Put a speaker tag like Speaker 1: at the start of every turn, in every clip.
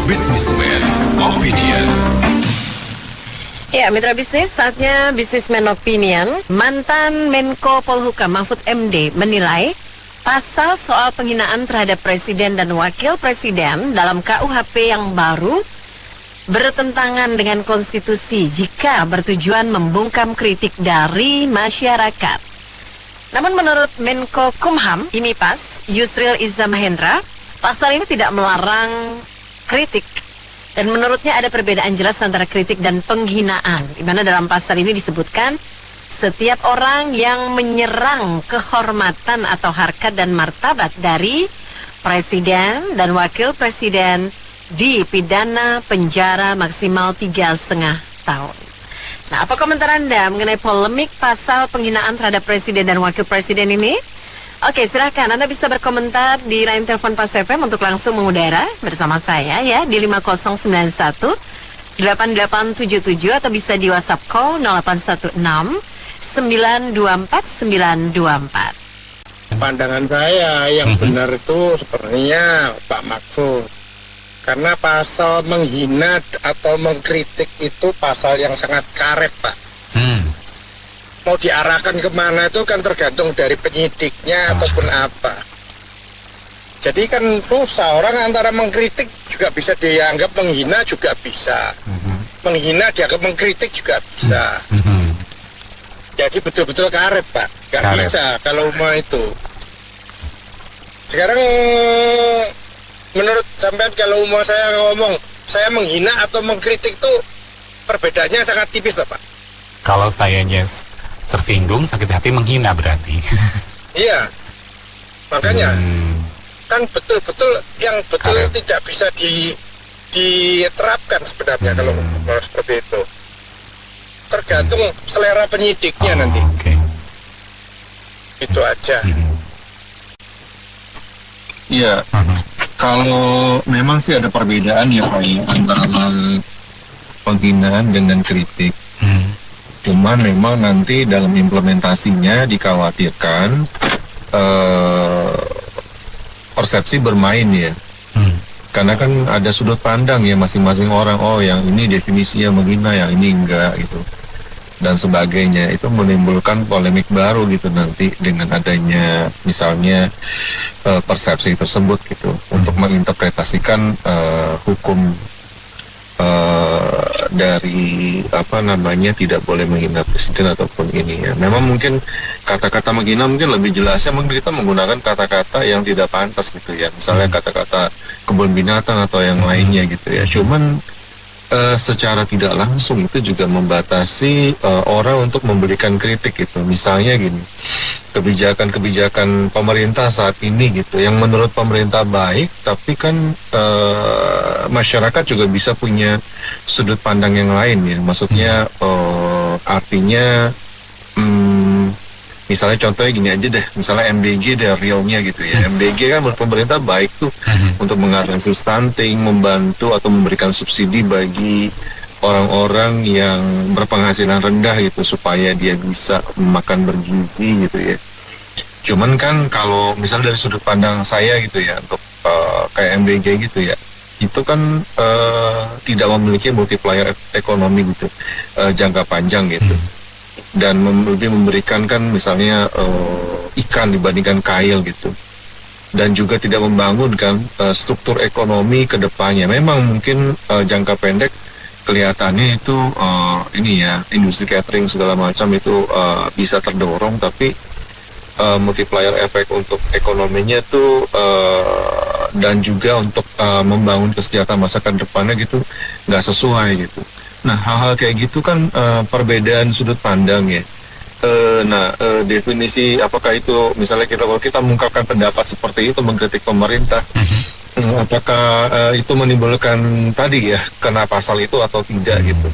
Speaker 1: Businessman Opinion.
Speaker 2: Ya, mitra bisnis, saatnya Businessman Opinion. Mantan Menko Polhukam Mahfud MD menilai pasal soal penghinaan terhadap presiden dan wakil presiden dalam KUHP yang baru bertentangan dengan konstitusi jika bertujuan membungkam kritik dari masyarakat. Namun menurut Menko Kumham, IMIPAS, Yusril Iza Mahendra, pasal ini tidak melarang kritik. Dan menurutnya ada perbedaan jelas antara kritik dan penghinaan, di mana dalam pasal ini disebutkan setiap orang yang menyerang kehormatan atau harkat dan martabat dari presiden dan wakil presiden dipidana penjara maksimal 3,5 tahun. Nah, apa komentar Anda mengenai polemik pasal penghinaan terhadap presiden dan wakil presiden ini? Oke, silakan Anda bisa berkomentar di line telepon Pas FM untuk langsung mengudara bersama saya ya di 5091 8877 atau bisa di WhatsApp call 0816 924 924.
Speaker 3: Pandangan saya yang benar itu sepertinya Pak Mahfud. Karena pasal menghina atau mengkritik itu pasal yang sangat karet, Pak. Mau diarahkan kemana itu kan tergantung dari penyidiknya ataupun apa. Jadi kan susah, orang antara mengkritik juga bisa dianggap menghina juga bisa. Menghina dianggap mengkritik juga bisa. Jadi betul-betul karet, Pak. Gak bisa kalau mau itu. Sekarang menurut sampean kalau mau saya ngomong, saya menghina atau mengkritik itu perbedaannya sangat tipis, Pak.
Speaker 4: Kalau sayanya tersinggung, sakit hati, menghina berarti.
Speaker 3: Iya, makanya kan betul-betul yang betul tidak bisa diterapkan sebenarnya kalau seperti itu. Tergantung selera penyidiknya nanti. Itu aja.
Speaker 5: Iya. Kalau memang sih ada perbedaan ya Pak ya, antara penghinaan dengan kritik. Cuman memang nanti dalam implementasinya dikhawatirkan persepsi bermain ya. Karena kan ada sudut pandang ya masing-masing orang. Oh, yang ini definisinya menghina, yang ini enggak gitu. Dan sebagainya, itu menimbulkan polemik baru gitu nanti dengan adanya misalnya persepsi tersebut gitu untuk menginterpretasikan hukum dari tidak boleh menghina presiden ataupun ini ya. Memang mungkin kata-kata menghina mungkin lebih jelasnya mungkin kita menggunakan kata-kata yang tidak pantas gitu ya, misalnya kata-kata kebun binatang atau yang lainnya gitu ya. Cuman secara tidak langsung itu juga membatasi orang untuk memberikan kritik gitu. Misalnya gini, kebijakan-kebijakan pemerintah saat ini gitu, yang menurut pemerintah baik, tapi kan masyarakat juga bisa punya sudut pandang yang lain ya. Maksudnya artinya misalnya contohnya gini aja deh, misalnya MDG deh realnya gitu ya. MDG kan menurut pemerintah baik tuh untuk mengatasi stunting, membantu atau memberikan subsidi bagi orang-orang yang berpenghasilan rendah gitu supaya dia bisa makan bergizi gitu ya. Cuman kan kalau misalnya dari sudut pandang saya gitu ya, untuk kayak MDG gitu ya, itu kan tidak memiliki multiplier ekonomi gitu jangka panjang gitu. Dan lebih memberikan kan misalnya ikan dibandingkan kail gitu, dan juga tidak membangun kan struktur ekonomi ke depannya. Memang mungkin jangka pendek kelihatannya itu ini ya, industri catering segala macam itu bisa terdorong, tapi multiplier efek untuk ekonominya tuh dan juga untuk membangun kesejahteraan masa ke depannya gitu nggak sesuai gitu. Nah, hal-hal kayak gitu kan perbedaan sudut pandang ya. Definisi apakah itu misalnya kalau kita mengungkapkan pendapat seperti itu mengkritik pemerintah, apakah itu menimbulkan tadi ya kena pasal itu atau tidak gitu.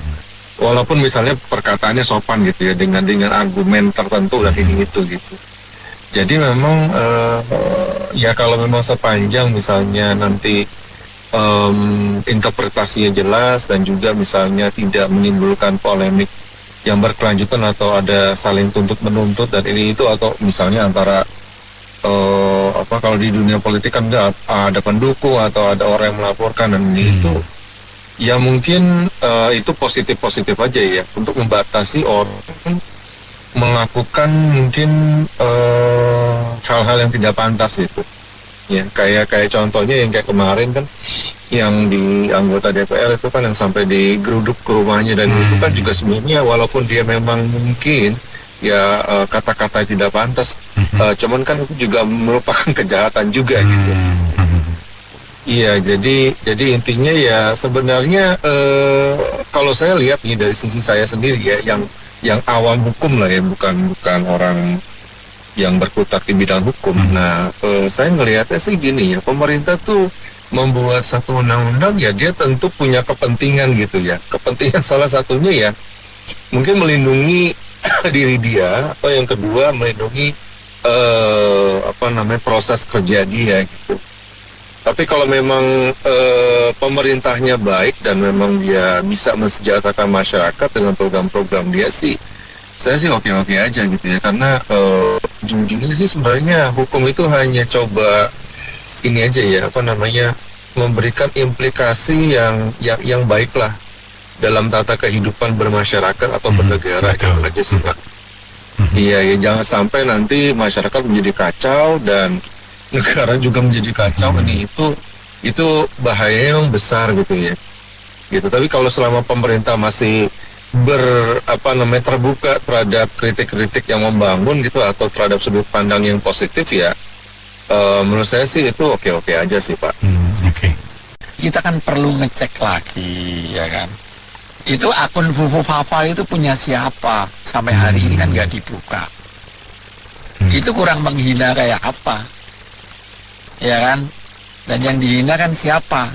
Speaker 5: Walaupun misalnya perkataannya sopan gitu ya, dengan argumen tertentu dan ini itu gitu. Jadi memang ya kalau memang sepanjang misalnya nanti interpretasinya jelas dan juga misalnya tidak menimbulkan polemik yang berkelanjutan atau ada saling tuntut menuntut dan ini itu, atau misalnya antara kalau di dunia politik kan ada pendukung atau ada orang yang melaporkan, dan itu ya mungkin itu positif aja ya untuk membatasi orang melakukan mungkin hal-hal yang tidak pantas gitu. Ya, kayak contohnya yang kayak kemarin kan, yang di anggota DPR itu kan yang sampai digeruduk ke rumahnya, dan itu kan juga sebenarnya walaupun dia memang mungkin ya kata-kata tidak pantas, cuman kan itu juga merupakan kejahatan juga gitu. Iya, jadi intinya ya sebenarnya kalau saya lihat nih dari sisi saya sendiri ya, yang awam hukum lah ya, bukan orang yang berkutat di bidang hukum. Nah, saya ngelihatnya sih gini ya, pemerintah tuh membuat satu undang-undang ya, dia tentu punya kepentingan gitu ya. Kepentingan salah satunya ya mungkin melindungi diri dia, atau yang kedua melindungi proses kerja dia gitu. Tapi kalau memang pemerintahnya baik dan memang dia bisa mensejahterakan masyarakat dengan program-program dia sih, saya sih oke-oke aja gitu ya, karena ujung-ujungnya sih sebenarnya hukum itu hanya coba ini aja ya, memberikan implikasi yang baik lah dalam tata kehidupan bermasyarakat atau bernegara gitu aja sih Pak. Iya ya, jangan sampai nanti masyarakat menjadi kacau dan negara juga menjadi kacau. Ini itu bahaya yang besar gitu ya. Gitu. Tapi kalau selama pemerintah masih terbuka terhadap kritik-kritik yang membangun gitu, atau terhadap sudut pandang yang positif ya, menurut saya sih itu oke-oke aja sih Pak.
Speaker 4: Oke.
Speaker 6: Kita kan perlu ngecek lagi ya kan, itu akun Fufu Fafa itu punya siapa, sampai hari ini kan nggak dibuka. Itu kurang menghina kayak apa ya kan, dan yang dihina kan siapa,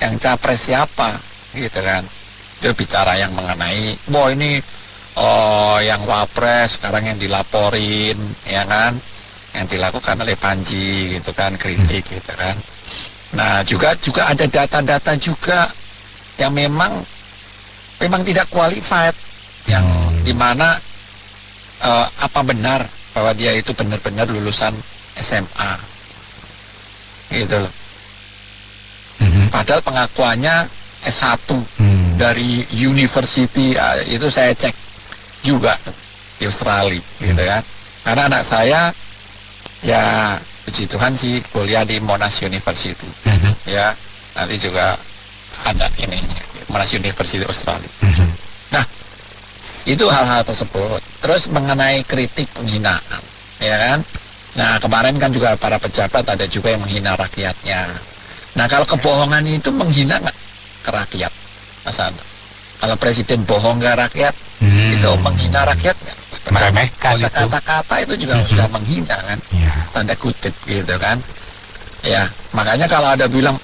Speaker 6: yang capres siapa gitu kan. Itu bicara yang mengenai ini yang wapres sekarang yang dilaporin ya kan, yang dilakukan oleh Panji gitu kan, kritik gitu kan. Nah juga ada data-data juga yang memang tidak qualified, yang dimana apa benar bahwa dia itu benar-benar lulusan SMA gitu loh. Padahal pengakuannya S1 dari university, itu saya cek juga di Australia gitu kan. Karena anak saya ya puji Tuhan sih kuliah di Monash University ya, nanti juga ada ini Monash University Australia. Nah itu hal-hal tersebut. Terus mengenai kritik penghinaan ya kan, nah kemarin kan juga para pejabat ada juga yang menghina rakyatnya. Nah kalau kebohongan itu menghina nggak ke rakyat Mas Ando? Kalau presiden bohong ke rakyat, itu menghina rakyat nggak?
Speaker 4: Meremehkan itu.
Speaker 6: Kata-kata itu juga sudah menghina kan, tanda kutip gitu kan. Ya makanya kalau ada bilang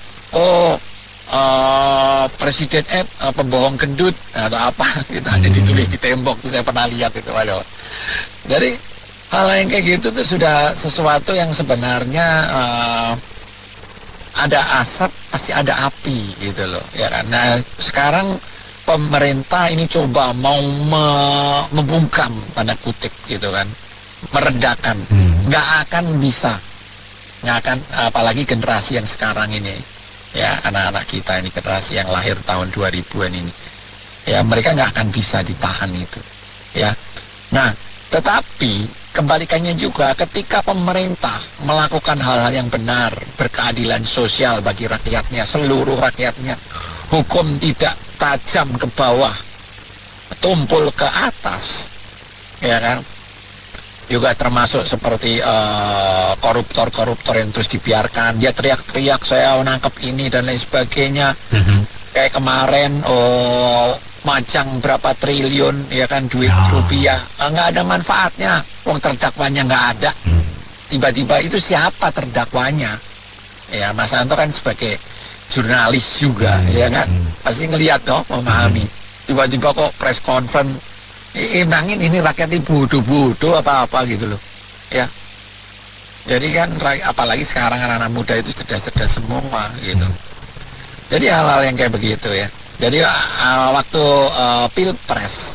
Speaker 6: presiden pembohong gendut atau apa gitu, ada ditulis di tembok tuh, saya pernah lihat itu. Jadi hal yang kayak gitu tuh sudah sesuatu yang sebenarnya ada asap pasti ada api gitu loh ya kan. Nah sekarang pemerintah ini coba mau membungkam tanda kutip gitu kan, meredakan, nggak akan bisa, nggak akan, apalagi generasi yang sekarang ini ya, anak-anak kita ini, generasi yang lahir tahun 2000-an ini ya, mereka nggak akan bisa ditahan itu ya. Nah tetapi kebalikannya juga, ketika pemerintah melakukan hal-hal yang benar, berkeadilan sosial bagi rakyatnya, seluruh rakyatnya, hukum tidak tajam ke bawah, tumpul ke atas, ya kan? Juga termasuk seperti koruptor-koruptor yang terus dibiarkan, dia teriak-teriak saya menangkap ini dan lain sebagainya. Kayak kemarin macang berapa triliun ya kan, duit rupiah, nggak ada manfaatnya, wong terdakwanya nggak ada. Tiba-tiba itu siapa terdakwanya? Ya Mas Anto kan sebagai jurnalis juga ya kan, pasti ngelihat toh, memahami. Tiba-tiba kok press conference, emangin ini rakyat ini bodoh-bodoh apa-apa gitu loh ya. Jadi kan apalagi sekarang anak-anak muda itu cerdas-cerdas semua gitu. Jadi hal-hal yang kayak begitu ya. Jadi waktu Pilpres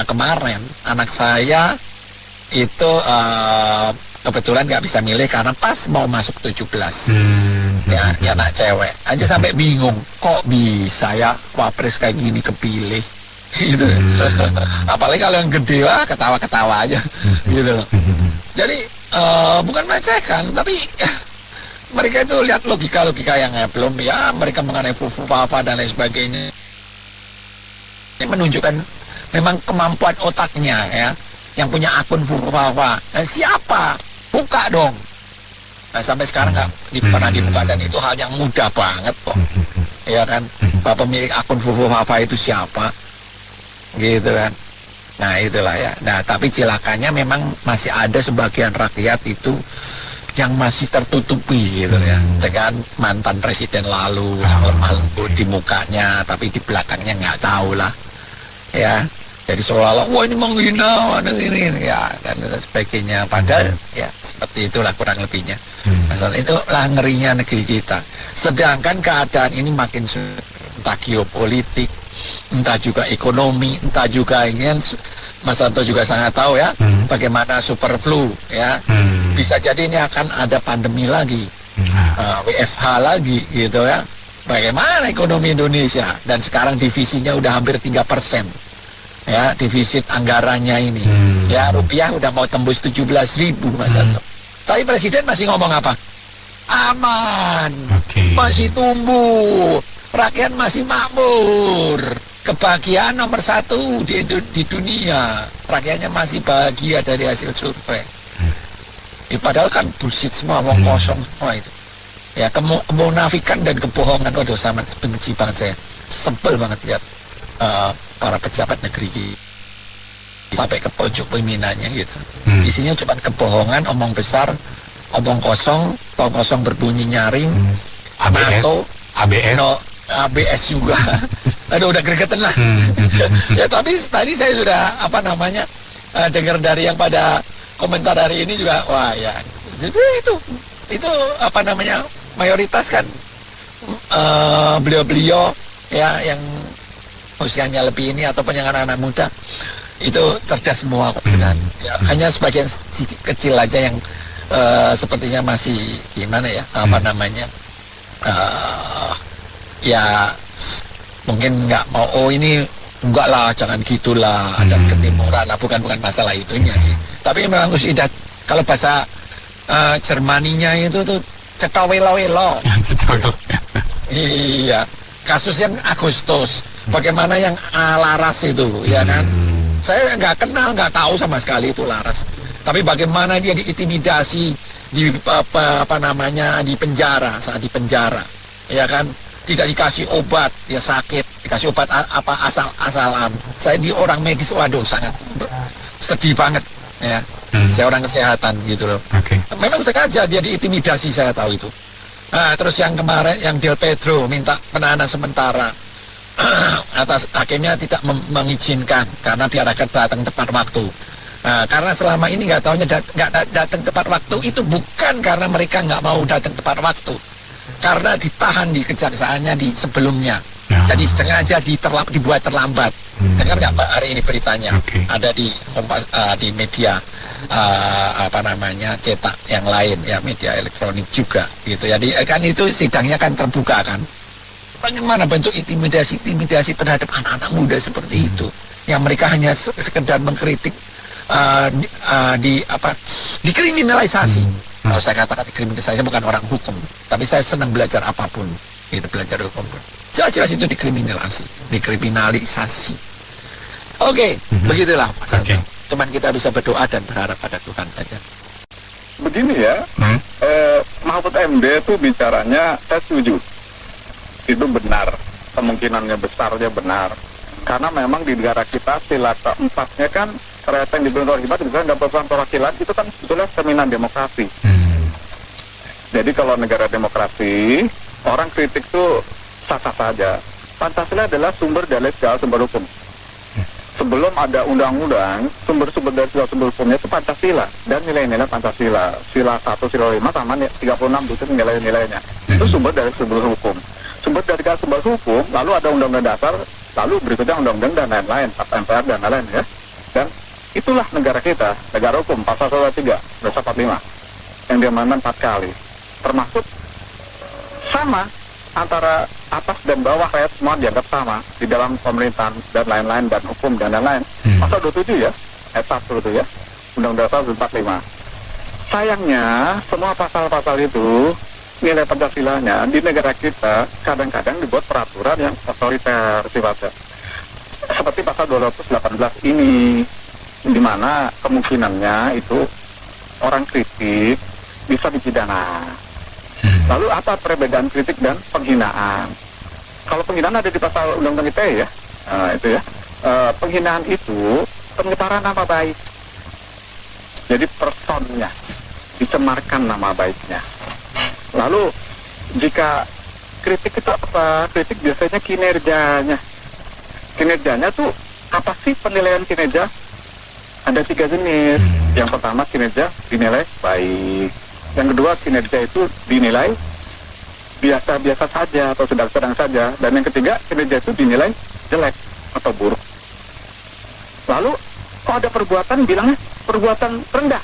Speaker 6: kemarin, anak saya itu kebetulan nggak bisa milih karena pas mau masuk 17. Ya anak cewek aja sampai bingung, kok bisa ya wapres kayak gini kepilih gitu. Apalagi kalau yang gede, wah ketawa-ketawa aja gitu loh. Jadi bukan melecehkan, tapi mereka itu lihat logika-logika yang belum, ya mereka mengenai fufu fafa dan lain sebagainya. Ini menunjukkan memang kemampuan otaknya ya, yang punya akun fufu fafa. Siapa? Buka dong. Nah, sampai sekarang nggak pernah dibuka, dan itu hal yang mudah banget kok. Ya kan, pemilik akun fufu fafa itu siapa? Gitu kan. Nah itulah ya. Nah tapi cilakanya memang masih ada sebagian rakyat itu yang masih tertutupi gitu ya, dengan mantan presiden lalu yang lemah lembut di mukanya, tapi di belakangnya nggak tahu lah ya. Jadi seolah-olah wah ini menghina ini ya dan sebagainya, padahal ya seperti itulah kurang lebihnya. Masalah itulah ngerinya negeri kita. Sedangkan keadaan ini makin entah geopolitik, entah juga ekonomi, entah juga ingin Mas Santo juga sangat tahu ya bagaimana super flu ya. Bisa jadi ini akan ada pandemi lagi, WFH lagi gitu ya. Bagaimana ekonomi Indonesia, dan sekarang divisinya udah hampir 3% ya, defisit anggarannya ini ya, rupiah udah mau tembus 17.000 Mas Santo. Tapi presiden masih ngomong apa? Aman, masih tumbuh, rakyat masih makmur, kebahagiaan nomor 1 di dunia, rakyatnya masih bahagia dari hasil survei. Padahal kan bullshit semua, omong kosong semua itu. Ya kemunafikan dan kebohongan, waduh sangat benci banget saya, sebel banget lihat para pejabat negeri sampai ke pojok pimpinannya gitu. Isinya cuma kebohongan, omong besar, omong kosong, tong kosong berbunyi nyaring, NATO, ABS juga. Aduh udah gregetan lah. Ya tapi tadi saya sudah dengar dari yang pada komentar hari ini juga, wah ya itu mayoritas kan beliau-beliau ya yang usianya lebih ini ataupun yang anak-anak muda itu cerdas semua dengan ya, hanya sebagian kecil aja yang sepertinya masih gimana ya ya mungkin nggak mau, ini enggak lah, jangan gitulah, ada ketimuran lah, bukan masalah itunya sih. Tapi memang sudah, kalau bahasa Jermaninya itu tuh cetawelo-welo. Iya, kasus yang Agustus, bagaimana yang Laras itu, ya kan? Saya nggak kenal, nggak tahu sama sekali itu Laras. Tapi bagaimana dia diintimidasi, di penjara, saat di penjara, ya kan? Tidak dikasih obat, dia sakit, dikasih obat asal-asalan. Saya di orang medis, waduh sangat sedih banget ya. Saya orang kesehatan gitu loh. Memang sengaja dia diintimidasi, saya tahu itu. Nah, terus yang kemarin yang Del Pedro minta penahanan sementara atas hakimnya tidak mengizinkan karena biar akan datang tepat waktu. Nah, karena selama ini nggak datang tepat waktu itu bukan karena mereka nggak mau datang tepat waktu, karena ditahan di kejaksaannya di sebelumnya. Jadi sengaja dibuat terlambat. Dengar nggak Pak hari ini beritanya? Ada di di media cetak yang lain ya, media elektronik juga gitu. Jadi kan itu sidangnya kan terbuka kan. Bagaimana bentuk intimidasi terhadap anak-anak muda seperti itu, yang mereka hanya sekedar mengkritik dikriminalisasi. Kalau saya katakan dikriminalisasi, saya bukan orang hukum, tapi saya senang belajar apapun, gitu, belajar hukum pun. Jelas-jelas itu dikriminalisasi. Oke, begitulah. Cuman kita bisa berdoa dan berharap pada Tuhan saja.
Speaker 7: Begini ya, Mahfud MD itu bicaranya, saya setuju. Itu benar, kemungkinannya besarnya benar. Karena memang di negara kita sila keempatnya kan ternyata yang dibentuk oleh kita juga nggak berperan perwakilan, itu kan sebetulnya cerminan demokrasi. Jadi kalau negara demokrasi, orang kritik tuh sah-sah saja. Pancasila adalah sumber dari segala sumber hukum. Sebelum ada undang-undang, sumber-sumber dari segala sumber hukumnya itu Pancasila dan nilai-nilai Pancasila. Sila 1, sila 5 sama 36 itu nilai-nilainya. Itu sumber dari sumber hukum. Sumber dari sumber hukum, lalu ada undang-undang dasar, lalu berikutnya undang-undang dan lain-lain, MPR dan lain-lain ya. Dan itulah negara kita, negara hukum, pasal 123, pasal 45. yang diamankan 4 kali, termasuk sama antara atas dan bawah, rakyat semua dianggap sama di dalam pemerintahan dan lain-lain, dan hukum dan lain-lain. Pasal 27 ya, ayat 1 itu ya, Undang-Undang 45. Sayangnya semua pasal-pasal itu, nilai Pancasilanya di negara kita kadang-kadang dibuat peraturan yang otoriter sifatnya. Seperti pasal 218 ini, di mana kemungkinannya itu orang kritik bisa dipidana. Lalu apa perbedaan kritik dan penghinaan? Kalau penghinaan ada di pasal Undang-Undang ITE ya, itu ya. Penghinaan itu pencemaran nama baik. Jadi personnya dicemarkan nama baiknya. Lalu jika kritik itu apa? Kritik biasanya kinerjanya. Kinerjanya tuh apa sih penilaian kinerja? Ada 3 jenis. Yang pertama kinerja dinilai baik. Yang kedua kinerja itu dinilai biasa-biasa saja atau sedang-sedang saja. Dan yang ketiga kinerja itu dinilai jelek atau buruk. Lalu kok ada perbuatan bilangnya perbuatan rendah.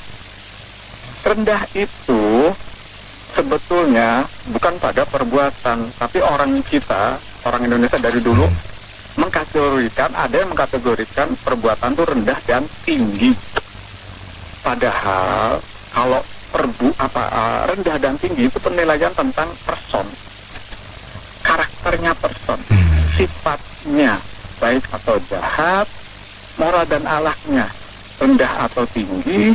Speaker 7: Rendah itu sebetulnya bukan pada perbuatan, tapi orang kita, orang Indonesia dari dulu mengkategorikan, ada yang mengkategorikan perbuatan itu rendah dan tinggi. Padahal kalau rendah dan tinggi itu penilaian tentang person, karakternya person, sifatnya baik atau jahat, moral dan akhlaknya rendah atau tinggi,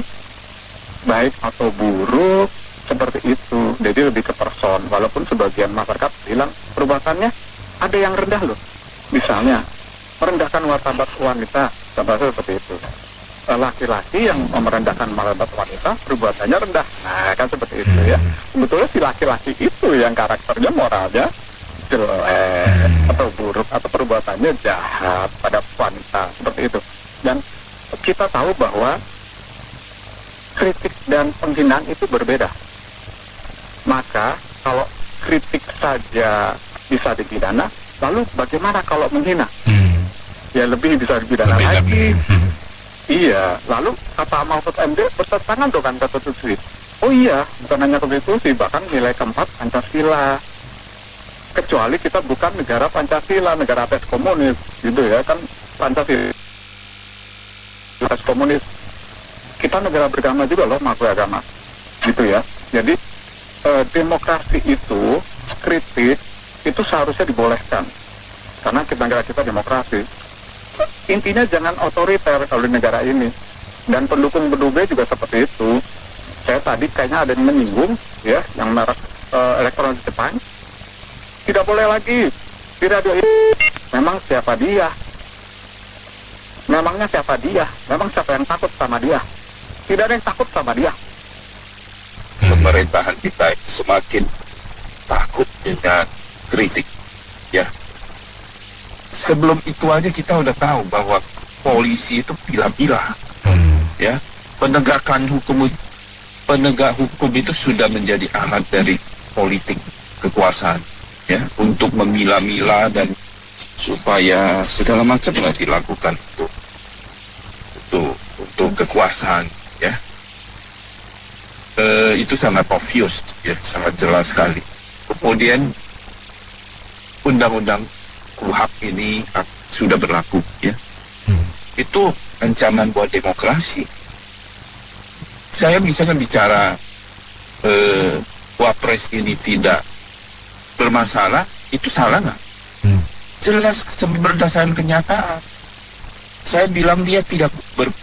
Speaker 7: baik atau buruk, seperti itu. Jadi lebih ke person. Walaupun sebagian masyarakat bilang perbuatannya ada yang rendah loh. Misalnya merendahkan martabat wanita, contohnya seperti itu. Laki-laki yang merendahkan martabat wanita perbuatannya rendah. Nah kan seperti itu ya. Sebetulnya si laki-laki itu yang karakternya moralnya jelek atau buruk atau perbuatannya jahat pada wanita, seperti itu. Dan kita tahu bahwa kritik dan penghinaan itu berbeda. Maka kalau kritik saja bisa dipidana, lalu bagaimana kalau menghina? Ya lebih bisa dipidana lagi. Iya, lalu kata Mahfud MD bertentangan dengan konstitusi. Oh iya, bukan hanya konstitusi, bahkan nilai keempat Pancasila. Kecuali kita bukan negara Pancasila, negara ateis komunis, gitu ya kan. Pancasila ateis komunis. Kita negara beragama juga loh, mengakui agama, gitu ya. Jadi demokrasi itu, kritik itu seharusnya dibolehkan, karena negara kita demokrasi. Intinya jangan otoriter kalau di negara ini. Dan pendukung-pendukungnya juga seperti itu. Saya tadi kayaknya ada yang menyinggung ya, yang merek elektronik Jepang. Tidak boleh lagi di radio ini. Memang siapa dia? Memangnya siapa dia? Memang siapa yang takut sama dia? Tidak ada yang takut sama dia.
Speaker 1: Pemerintahan kita semakin takut dengan kritik, ya. Sebelum itu aja kita udah tahu bahwa polisi itu pilah-pilah, ya. Penegak hukum itu sudah menjadi alat dari politik kekuasaan, ya, untuk memilah-milah dan supaya segala macam lah dilakukan untuk kekuasaan, ya. Itu sangat obvious, ya, sangat jelas sekali. Kemudian undang-undang KUHP ini sudah berlaku, ya. Itu ancaman buat demokrasi. Saya misalkan bicara Wapres ini tidak bermasalah, itu salah nggak? Jelas berdasarkan kenyataan. Saya bilang dia tidak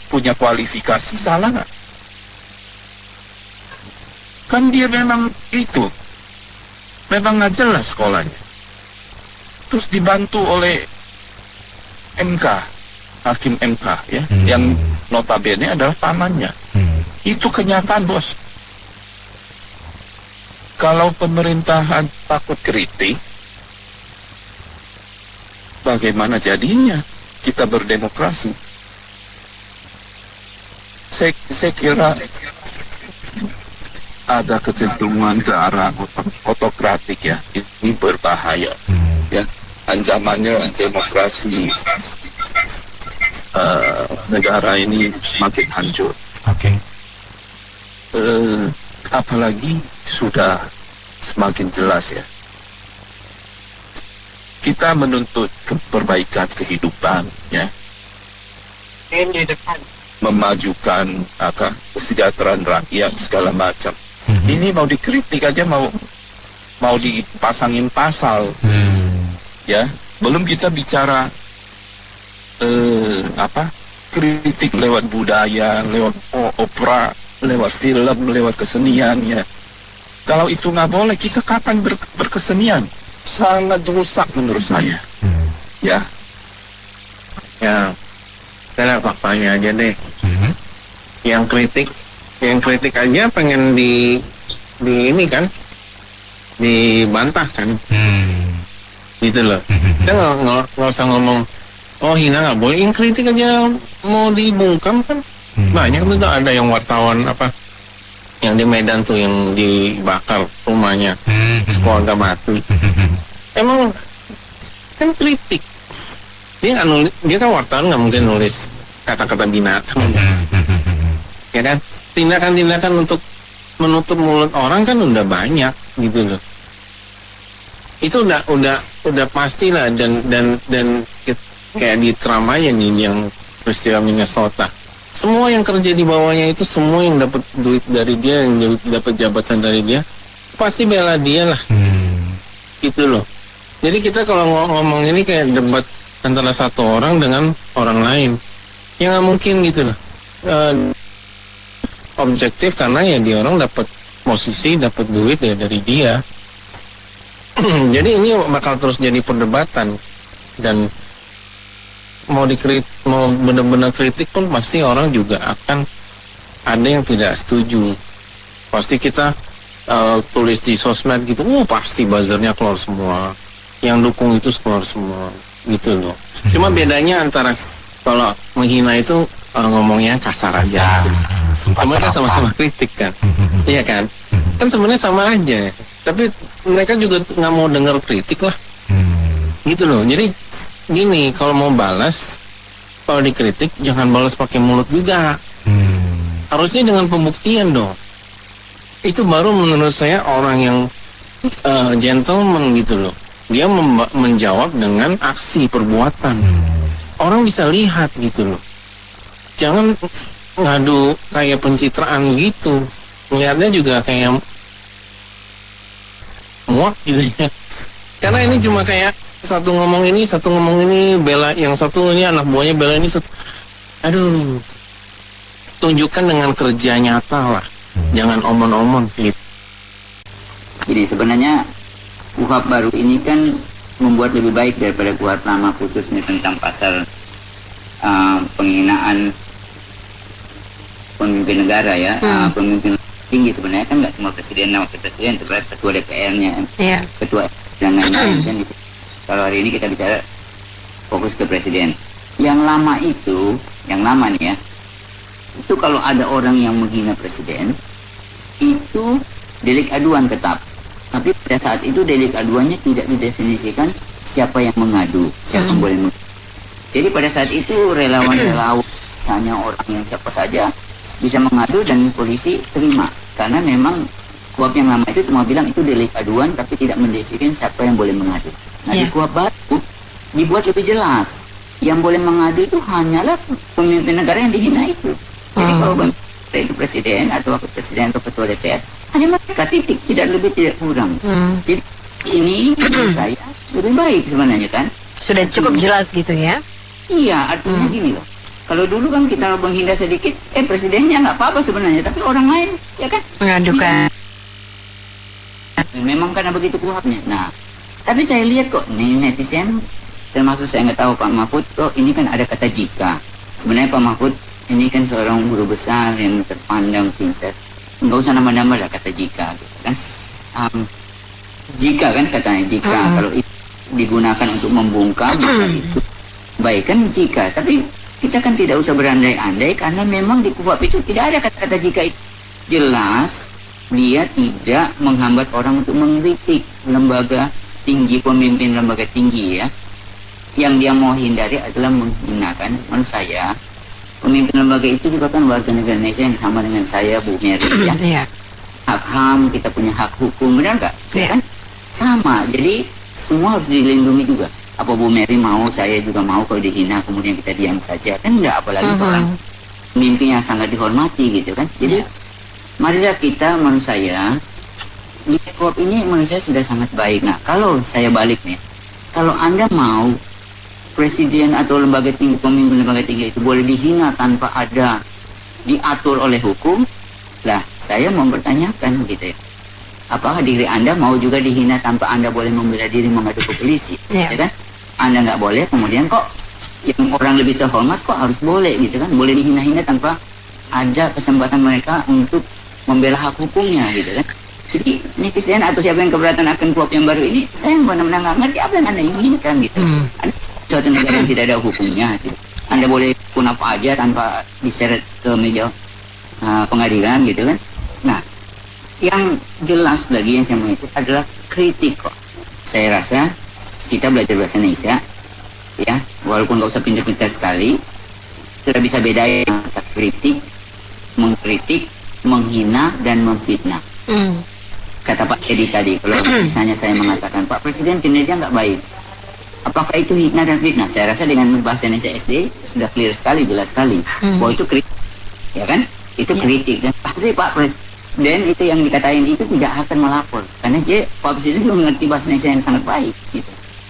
Speaker 1: punya kualifikasi, salah nggak? Kan dia memang nggak jelas sekolahnya. Terus dibantu oleh MK, hakim MK, ya, yang notabene adalah pamannya. Itu kenyataan, bos. Kalau pemerintahan takut kritik, bagaimana jadinya kita berdemokrasi? Saya kira ada kecenderungan ke arah otokratik, ya. Ini berbahaya, ya. Ancamannya demokrasi negara ini semakin hancur. apalagi sudah semakin jelas ya. Kita menuntut perbaikan kehidupan ya. Memajukan kesejahteraan rakyat segala macam. Ini mau dikritik aja mau dipasangin pasal. Ya, belum kita bicara kritik lewat budaya, lewat opera, lewat film, lewat kesenian ya. Kalau itu nggak boleh, kita kapan berkesenian? Sangat rusak menurut saya. Ya.
Speaker 3: Ya, karena faktanya aja deh. Yang kritik aja pengen di ini kan, dibantah kan. Gitu loh. Kita nggak usah ngomong, oh hina nggak boleh. Yang kritik aja mau dibungkam kan. Banyak tuh ada yang wartawan yang di Medan tuh yang dibakar rumahnya, sekeluarga mati. Emang kan kritik. Dia kan wartawan, nggak mungkin nulis kata-kata binatang. Ya kan, tindakan-tindakan untuk menutup mulut orang kan udah banyak gitu loh. Itu udah pastilah dan kayak di Trump aja nih yang peristiwa Minnesota. Semua yang kerja di bawahnya itu, semua yang dapat duit dari dia, yang dapat jabatan dari dia, pasti bela dia lah. Gitu loh. Jadi kita kalau ngomong ini kayak debat antara satu orang dengan orang lain, ya nggak mungkin gitu loh. Objektif karena ya dia orang dapat posisi, dapat duit ya dari dia. Jadi ini bakal terus jadi perdebatan, dan mau benar-benar kritik pun pasti orang juga akan ada yang tidak setuju. Pasti kita tulis di sosmed gitu, pasti buzzernya keluar semua, yang dukung itu keluar semua gitu loh. Cuma bedanya antara kalau menghina itu ngomongnya kasar aja, sebenarnya kan sama-sama kritik kan. Iya kan sebenarnya sama aja, tapi mereka juga nggak mau dengar kritik lah. Gitu loh. Jadi gini, kalau mau balas, kalau dikritik jangan balas pakai mulut juga. Harusnya dengan pembuktian dong. Itu baru menurut saya orang yang gentleman gitu loh. Dia menjawab dengan aksi perbuatan. Orang bisa lihat gitu loh. Jangan ngadu kayak pencitraan gitu. Ngeliatnya juga kayak muak gitu ya. Karena ini cuma kayak satu ngomong ini bela yang satu, ini anak buahnya bela ini satu. Aduh, tunjukkan dengan kerja nyata lah, jangan omong-omong gitu.
Speaker 8: Jadi sebenarnya KUHP baru ini kan membuat lebih baik daripada KUHP lama, khususnya tentang pasal penghinaan pemimpin negara ya. Pemimpin tinggi sebenarnya kan nggak cuma presiden, wakil presiden, tapi ketua DPR-nya, ketua dan lain-lain kan. Kalau hari ini kita bicara fokus ke presiden. Yang lama nih ya, itu kalau ada orang yang menghina presiden, itu delik aduan tetap. Tapi pada saat itu delik aduannya tidak didefinisikan siapa yang mengadu, siapa yang boleh mengadu. Jadi pada saat itu relawan-relawan, misalnya orang yang siapa saja bisa mengadu dan polisi terima. Karena memang KUHP yang lama itu cuma bilang itu delik aduan, tapi tidak mendefinisikan siapa yang boleh mengadu. Nah di KUHP baru dibuat lebih jelas, yang boleh mengadu itu hanyalah pemimpin negara yang dihina itu. Jadi kalau itu presiden atau wakil presiden atau ketua DPR, hanya mereka, titik, tidak lebih tidak kurang. Jadi ini menurut saya lebih baik sebenarnya kan.
Speaker 2: Sudah cukup jelas gitu ya.
Speaker 8: Iya, artinya gini loh. Kalau dulu kan kita menghina sedikit, presidennya nggak apa-apa sebenarnya, tapi orang lain ya kan
Speaker 2: mengadukan.
Speaker 8: Memang karena begitu KUHP-nya. Nah, tapi saya lihat kok nih netizen, termasuk saya nggak tahu Pak Mahfud, ini kan ada kata jika. Sebenarnya Pak Mahfud ini kan seorang guru besar yang terpandang pintar. Nggak usah nama-nama lah kata jika gitu kan. Jika kan katanya jika kalau itu digunakan untuk membungkam itu baik kan jika. Tapi kita kan tidak usah berandai-andai karena memang di KUHP itu tidak ada kata-kata jika itu. Jelas dia tidak menghambat orang untuk mengkritik lembaga tinggi, pemimpin lembaga tinggi ya. Yang dia mau hindari adalah menghinakan. Menurut saya pemimpin lembaga itu juga kan warga negara Indonesia yang sama dengan saya, Bu Mary ya. hak HAM, kita punya hak hukum, benar nggak?
Speaker 2: Yeah.
Speaker 8: Kan sama, jadi semua harus dilindungi juga. Apa Bu Mary mau, saya juga mau kalau dihina kemudian kita diam saja, kan nggak, apalagi seorang mimpi yang sangat dihormati gitu kan. Jadi marilah kita, menurut saya Jacob ini menurut saya sudah sangat baik. Nah, kalau saya balik nih, kalau Anda mau presiden atau lembaga tinggi, pemimpin lembaga tinggi itu boleh dihina tanpa ada diatur oleh hukum, lah saya mau bertanyakan gitu ya, apakah diri Anda mau juga dihina tanpa Anda boleh membela diri mengadu ke polisi, ya kan? Anda nggak boleh, kemudian kok yang orang lebih terhormat kok harus boleh gitu kan, boleh dihina-hina tanpa ada kesempatan mereka untuk membela hak hukumnya gitu kan. Jadi netizen atau siapa yang keberatan akan kuap yang baru ini, saya benar-benar nggak ngerti apa yang Anda inginkan gitu. Suatu negara yang tidak ada hukumnya gitu. Anda boleh pun apa aja tanpa diseret ke meja pengadilan gitu kan. Nah, yang jelas lagi yang saya mau itu adalah kritik kok. Saya rasa kita belajar bahasa Indonesia ya, walaupun nggak usah pintar-pintar sekali, sudah bisa bedain antara kritik, mengkritik, menghina, dan memfitnah. Kata Pak Edi tadi, kalau misalnya saya mengatakan Pak Presiden kinerja nggak baik, apakah itu hina dan fitnah? Saya rasa dengan bahasa Indonesia SD sudah clear sekali, jelas sekali bahwa itu kritik, ya kan? Itu kritik, dan pasti Pak Presiden itu yang dikatain itu tidak akan melapor, karena Pak Presiden belum mengerti bahasa Indonesia yang sangat baik gitu.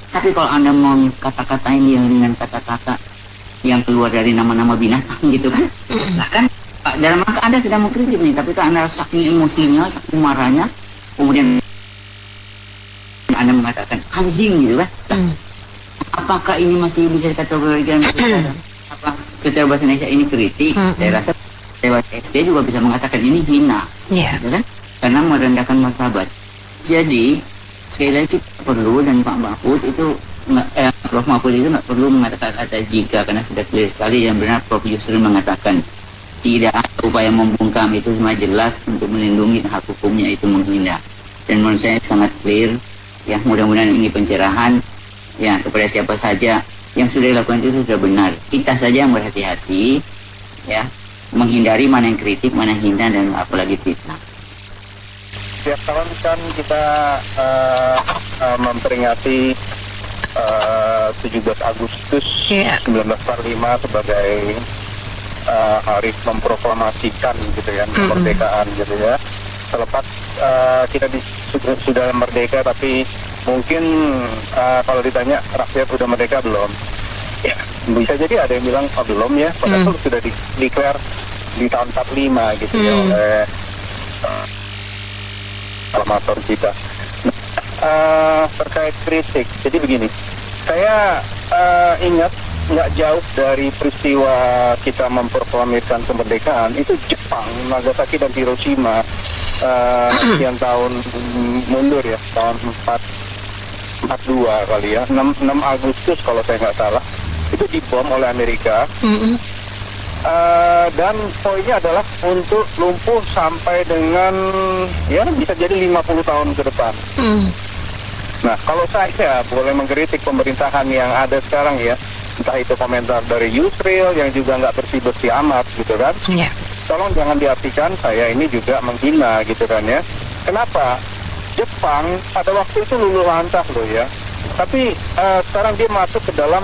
Speaker 8: Tapi kalau Anda mau kata-katain dia dengan kata-kata yang keluar dari nama-nama binatang gitu kan, lah kan dalam rangka Anda sedang mengkritik nih, tapi kan Anda saking emosinya, saking marahnya, kemudian Anda mengatakan anjing gitu kan. Apakah ini masih bisa dikategorikan secara bahasa Indonesia ini kritik? Saya rasa lewat SD juga bisa mengatakan ini hina, gitu kan? Karena merendahkan martabat. Jadi sekali lagi kita perlu, dan Pak Mahfud itu Prof Mahfud itu nggak perlu mengatakan kata jika, karena sudah clear sekali, yang benar Prof Yusril mengatakan tidak ada upaya membungkam, itu semua jelas untuk melindungi hak hukumnya itu menghina. Dan menurut saya sangat clear ya, mudah-mudahan ini pencerahan ya kepada siapa saja yang sudah dilakukan itu sudah benar. Kita saja yang berhati-hati ya, menghindari mana yang kritik, mana yang hina, dan apalagi fitnah.
Speaker 7: Setiap tahun kan kita memperingati 17 Agustus 1945 sebagai hari memproklamasikan gitu ya, kemerdekaan gitu ya. Selepas kita sudah merdeka, tapi mungkin kalau ditanya rakyat udah merdeka belum? Ya, bisa jadi ada yang bilang belum ya, padahal sudah declare di tahun 45 gitu ya oleh proklamator kita. Terkait kritik, jadi begini, saya ingat nggak jauh dari peristiwa kita memproklamirkan kemerdekaan itu Jepang, Nagasaki dan Hiroshima yang tahun mundur ya, tahun 42 kali ya, 6 Agustus kalau saya nggak salah, itu dibom oleh Amerika. Dan poinnya adalah untuk lumpuh sampai dengan ya bisa jadi 50 tahun ke depan. Nah, kalau saya boleh mengkritik pemerintahan yang ada sekarang ya, entah itu komentar dari Yusril yang juga nggak bersih-bersih amat gitu kan, tolong jangan diartikan saya ini juga menghina gitu kan ya. Kenapa? Jepang pada waktu itu luluh lantah loh ya, tapi sekarang dia masuk ke dalam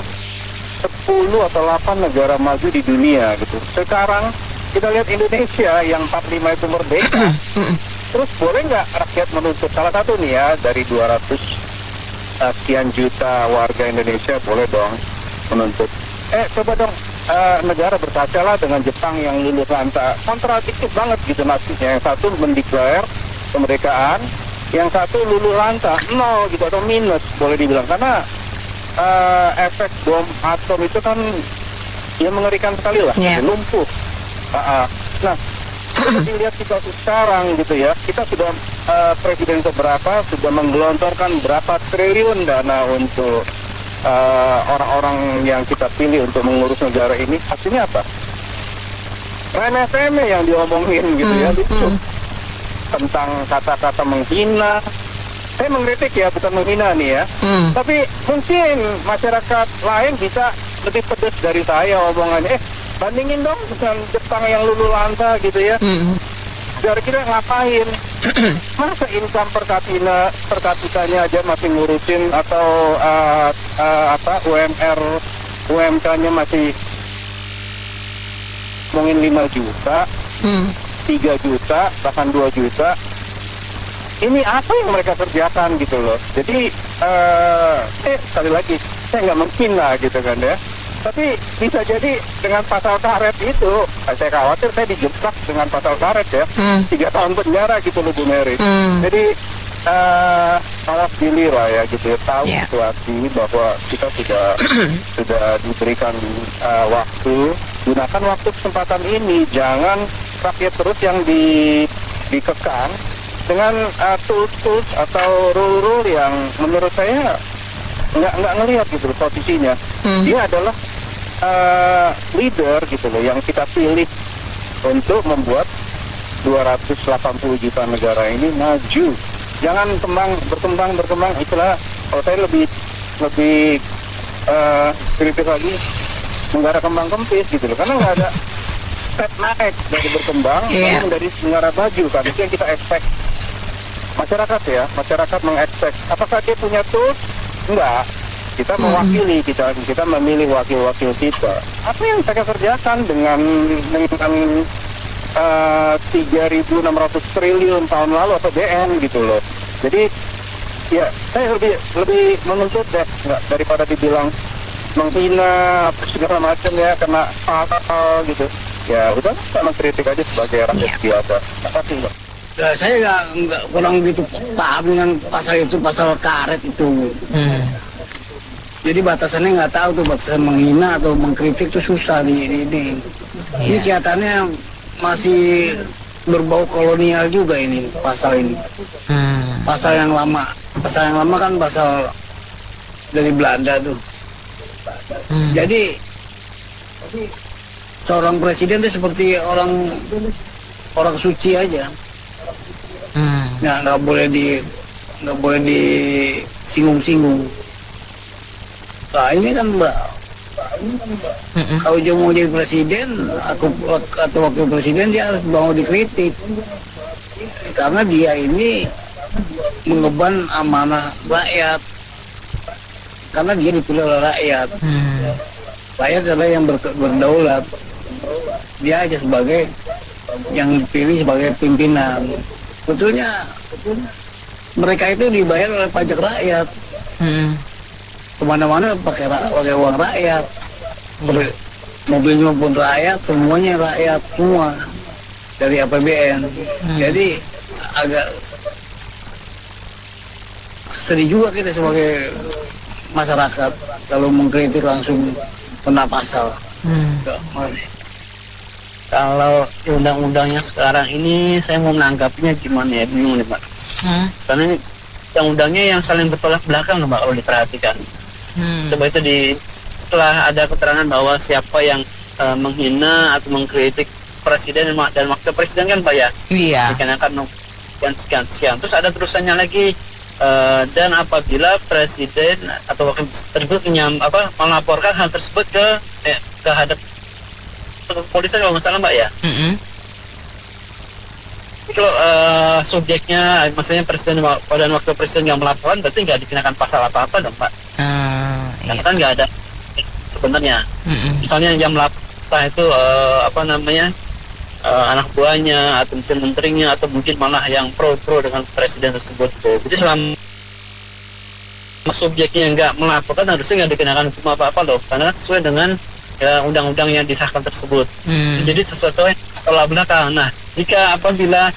Speaker 7: 10 atau 8 negara maju di dunia gitu. Sekarang kita lihat Indonesia yang 45 itu merdeka. Terus boleh nggak rakyat menuntut, salah satu nih ya, dari 200 sekian juta warga Indonesia boleh dong menuntut. Coba dong negara berkacalah dengan Jepang yang luluh lantah. Kontradiktif banget gitu nasibnya. Yang satu mendeklar kemerdekaan, yang satu luluh lantah, nol gitu atau minus boleh dibilang. Karena efek bom atom itu kan ya mengerikan sekali lah, lumpuh. Nah, dilihat situasi sekarang gitu ya, kita sudah presiden keberapa sudah menggelontorkan berapa triliun dana untuk orang-orang yang kita pilih untuk mengurus negara ini. Hasilnya apa? Remeh-remeh yang diomongin gitu ya, itu tentang kata-kata menghina. Saya mengkritik ya, bukan menghina nih ya. Tapi mungkin masyarakat lain bisa lebih pedas dari saya omongannya. Bandingin dong dengan Jepang yang luluh lantah gitu ya. Dari kita ngapain? Masa income per kapitanya aja masih ngurusin atau UMK-nya masih mungkin 5 juta, 3 juta, bahkan 2 juta. Ini apa yang mereka kerjakan gitu loh. Jadi sekali lagi saya nggak menghina gitu kan ya. Tapi bisa jadi dengan pasal karet itu, saya khawatir saya dijebak dengan pasal karet ya, 3 tahun penjara gitu loh Bu Mary. Jadi malas diri lah ya gitu ya, tahu situasi bahwa kita sudah diberikan waktu, gunakan waktu kesempatan ini, jangan rakyat terus yang dikekang dengan tools atau rule yang menurut saya nggak ngelihat gitu loh posisinya. Dia adalah leader gitu loh yang kita pilih untuk membuat 280 juta negara ini maju. Jangan berkembang itulah kalau saya lebih kritis lagi negara kembang kempis gitu loh, karena nggak ada step naik dari berkembang namun dari negara maju kan, itu yang kita expect. Masyarakat mengexpect apakah dia punya tools? Enggak. Kita mewakili, kita memilih wakil-wakil kita. Apa yang mereka kerjakan dengan 3.600 triliun tahun lalu atau BN gitu loh. Jadi ya saya lebih menuntut deh, nggak daripada dibilang menghina apa segala macam ya, kena pasal gitu. Ya udah sama kritik aja sebagai rakyat biasa. Apa sih Mbak?
Speaker 9: Saya nggak kurang gitu paham dengan pasal itu, pasal karet itu. Jadi batasannya nggak tahu tuh, batasan menghina atau mengkritik tuh susah di ini. Ini kelihatannya masih berbau kolonial juga ini pasal ini. Pasal yang lama kan pasal dari Belanda tuh. Jadi seorang presiden tuh seperti orang suci aja. Nggak boleh disinggung-singgung. Nah ini kan Mbak, kalau dia mau jadi presiden atau wakil presiden, dia harus mau dikritik karena dia ini mengemban amanah rakyat, karena dia dipilih oleh rakyat. Rakyat adalah yang berdaulat, dia aja sebagai yang dipilih sebagai pimpinan. Betulnya mereka itu dibayar oleh pajak rakyat, kemana-mana pakai uang rakyat, mobilnya maupun rakyat, semuanya rakyat semua dari APBN. Jadi agak sedih juga kita sebagai masyarakat kalau mengkritik langsung kena pasal.
Speaker 10: Kalau undang-undangnya sekarang ini saya mau menanggapinya gimana ya, bingung nih Pak. Karena ini undang-undangnya yang saling bertolak belakang Mbak kalau diperhatikan. Coba itu setelah ada keterangan bahwa siapa yang menghina atau mengkritik presiden dan wakil presiden kan Pak ya, dikenakan sekian. Terus ada terusannya lagi, dan apabila presiden atau wakil tersebut melaporkan hal tersebut ke hadap kepolisian kalau nggak salah Mbak ya. Kalau subjeknya, maksudnya presiden dan wakil presiden yang melaporkan, berarti nggak dikenakan pasal apa-apa dong Pak. Karena kan nggak ada sebenarnya. Misalnya yang melaporkan itu anak buahnya atau mungkin menterinya atau mungkin malah yang pro dengan presiden tersebut. Jadi selama subjeknya nggak melaporkan, harusnya nggak dikenakan hukum apa-apa loh, karena sesuai dengan undang-undang yang disahkan tersebut. Jadi sesuatu yang tolak belakang. Nah, jika apabila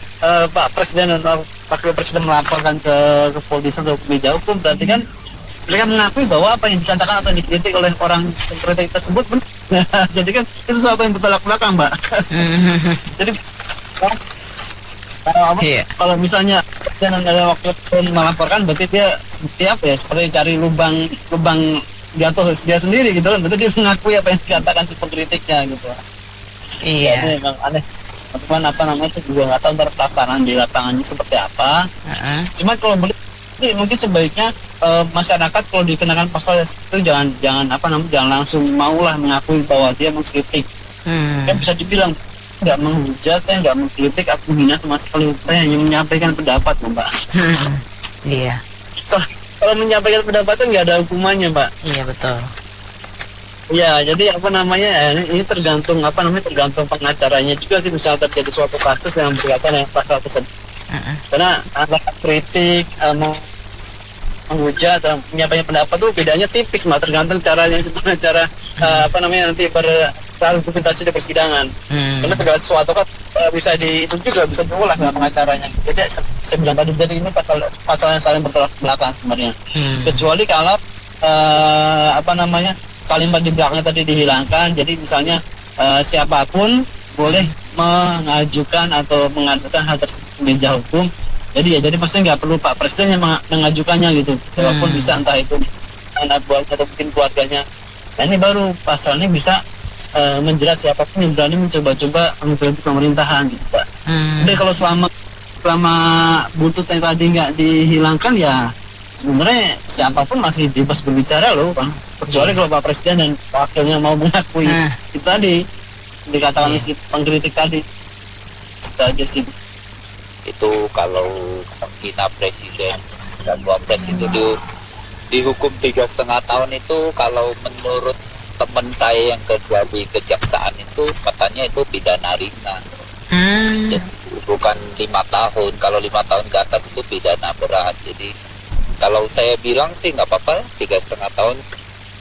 Speaker 10: Pak Presiden dan Wakil Presiden melaporkan ke kepolisian atau ke meja hukum, berarti kan mereka mengakui bahwa apa yang dikatakan atau dikritik oleh orang kritik tersebut benar. Jadi kan itu sesuatu yang bertolak belakang, Mbak. Jadi kalau misalnya dan ada wakil melaporkan, berarti dia seperti apa ya? Seperti cari lubang jatuh dia sendiri gitu kan. Berarti dia mengakui apa yang dikatakan si pengkritiknya gitu. Jadi memang aneh. Cuman itu juga nggak tahu ntar pelaksanaan di lapangannya seperti apa. Cuma kalau mungkin sebaiknya masyarakat kalau dikenakan pasal itu jangan langsung maulah mengakui bahwa dia mengkritik. Kan bisa dibilang nggak menghujat, saya nggak mengkritik atau menghina sama sekali. Saya hanya menyampaikan pendapat, Mbak.
Speaker 2: Iya.
Speaker 10: Kalau menyampaikan pendapat itu nggak ada hukumannya, Mbak.
Speaker 2: Iya, betul.
Speaker 10: Ya, jadi ini tergantung tergantung pengacaranya juga sih. Misalnya terjadi suatu kasus yang berkaitan dengan pasal tersebut. Karena antara kritik, menghujat dan menyampaikan pendapat tuh bedanya tipis, Mbak. Tergantung caranya, nanti berargumentasi di persidangan. Karena segala sesuatu kan bisa diulas sama pengacaranya. Jadi saya bilang tadi, jadi ini pasal yang saling bertolak belakang sebenarnya. Kecuali kalau kalimat di belakangnya tadi dihilangkan. Jadi misalnya siapapun boleh mengajukan atau mengadukan hal tersebut ke meja hukum. Jadi maksudnya nggak perlu Pak Presiden yang mengajukannya gitu. Siapapun bisa, entah itu anak buahnya atau mungkin keluarganya. Nah, ini baru pasal ini bisa menjerat siapapun yang berani mencoba-coba mengkritik pemerintahan gitu, Pak. Jadi kalau selama buntutnya tadi nggak dihilangkan, ya sebenarnya siapapun masih bebas berbicara loh, Bang. Kecuali kalau Pak Presiden dan wakilnya mau mengakui itu tadi dikatakan si pengkritik tadi. Itu aja sih.
Speaker 11: Itu kalau menghina presiden dan wapres itu dihukum 3,5 tahun itu, kalau menurut teman saya yang kerja di kejaksaan itu katanya itu pidana ringan. Jadi, bukan 5 tahun. Kalau 5 tahun ke atas itu pidana berat. Jadi kalau saya bilang sih nggak apa-apa, 3,5 tahun,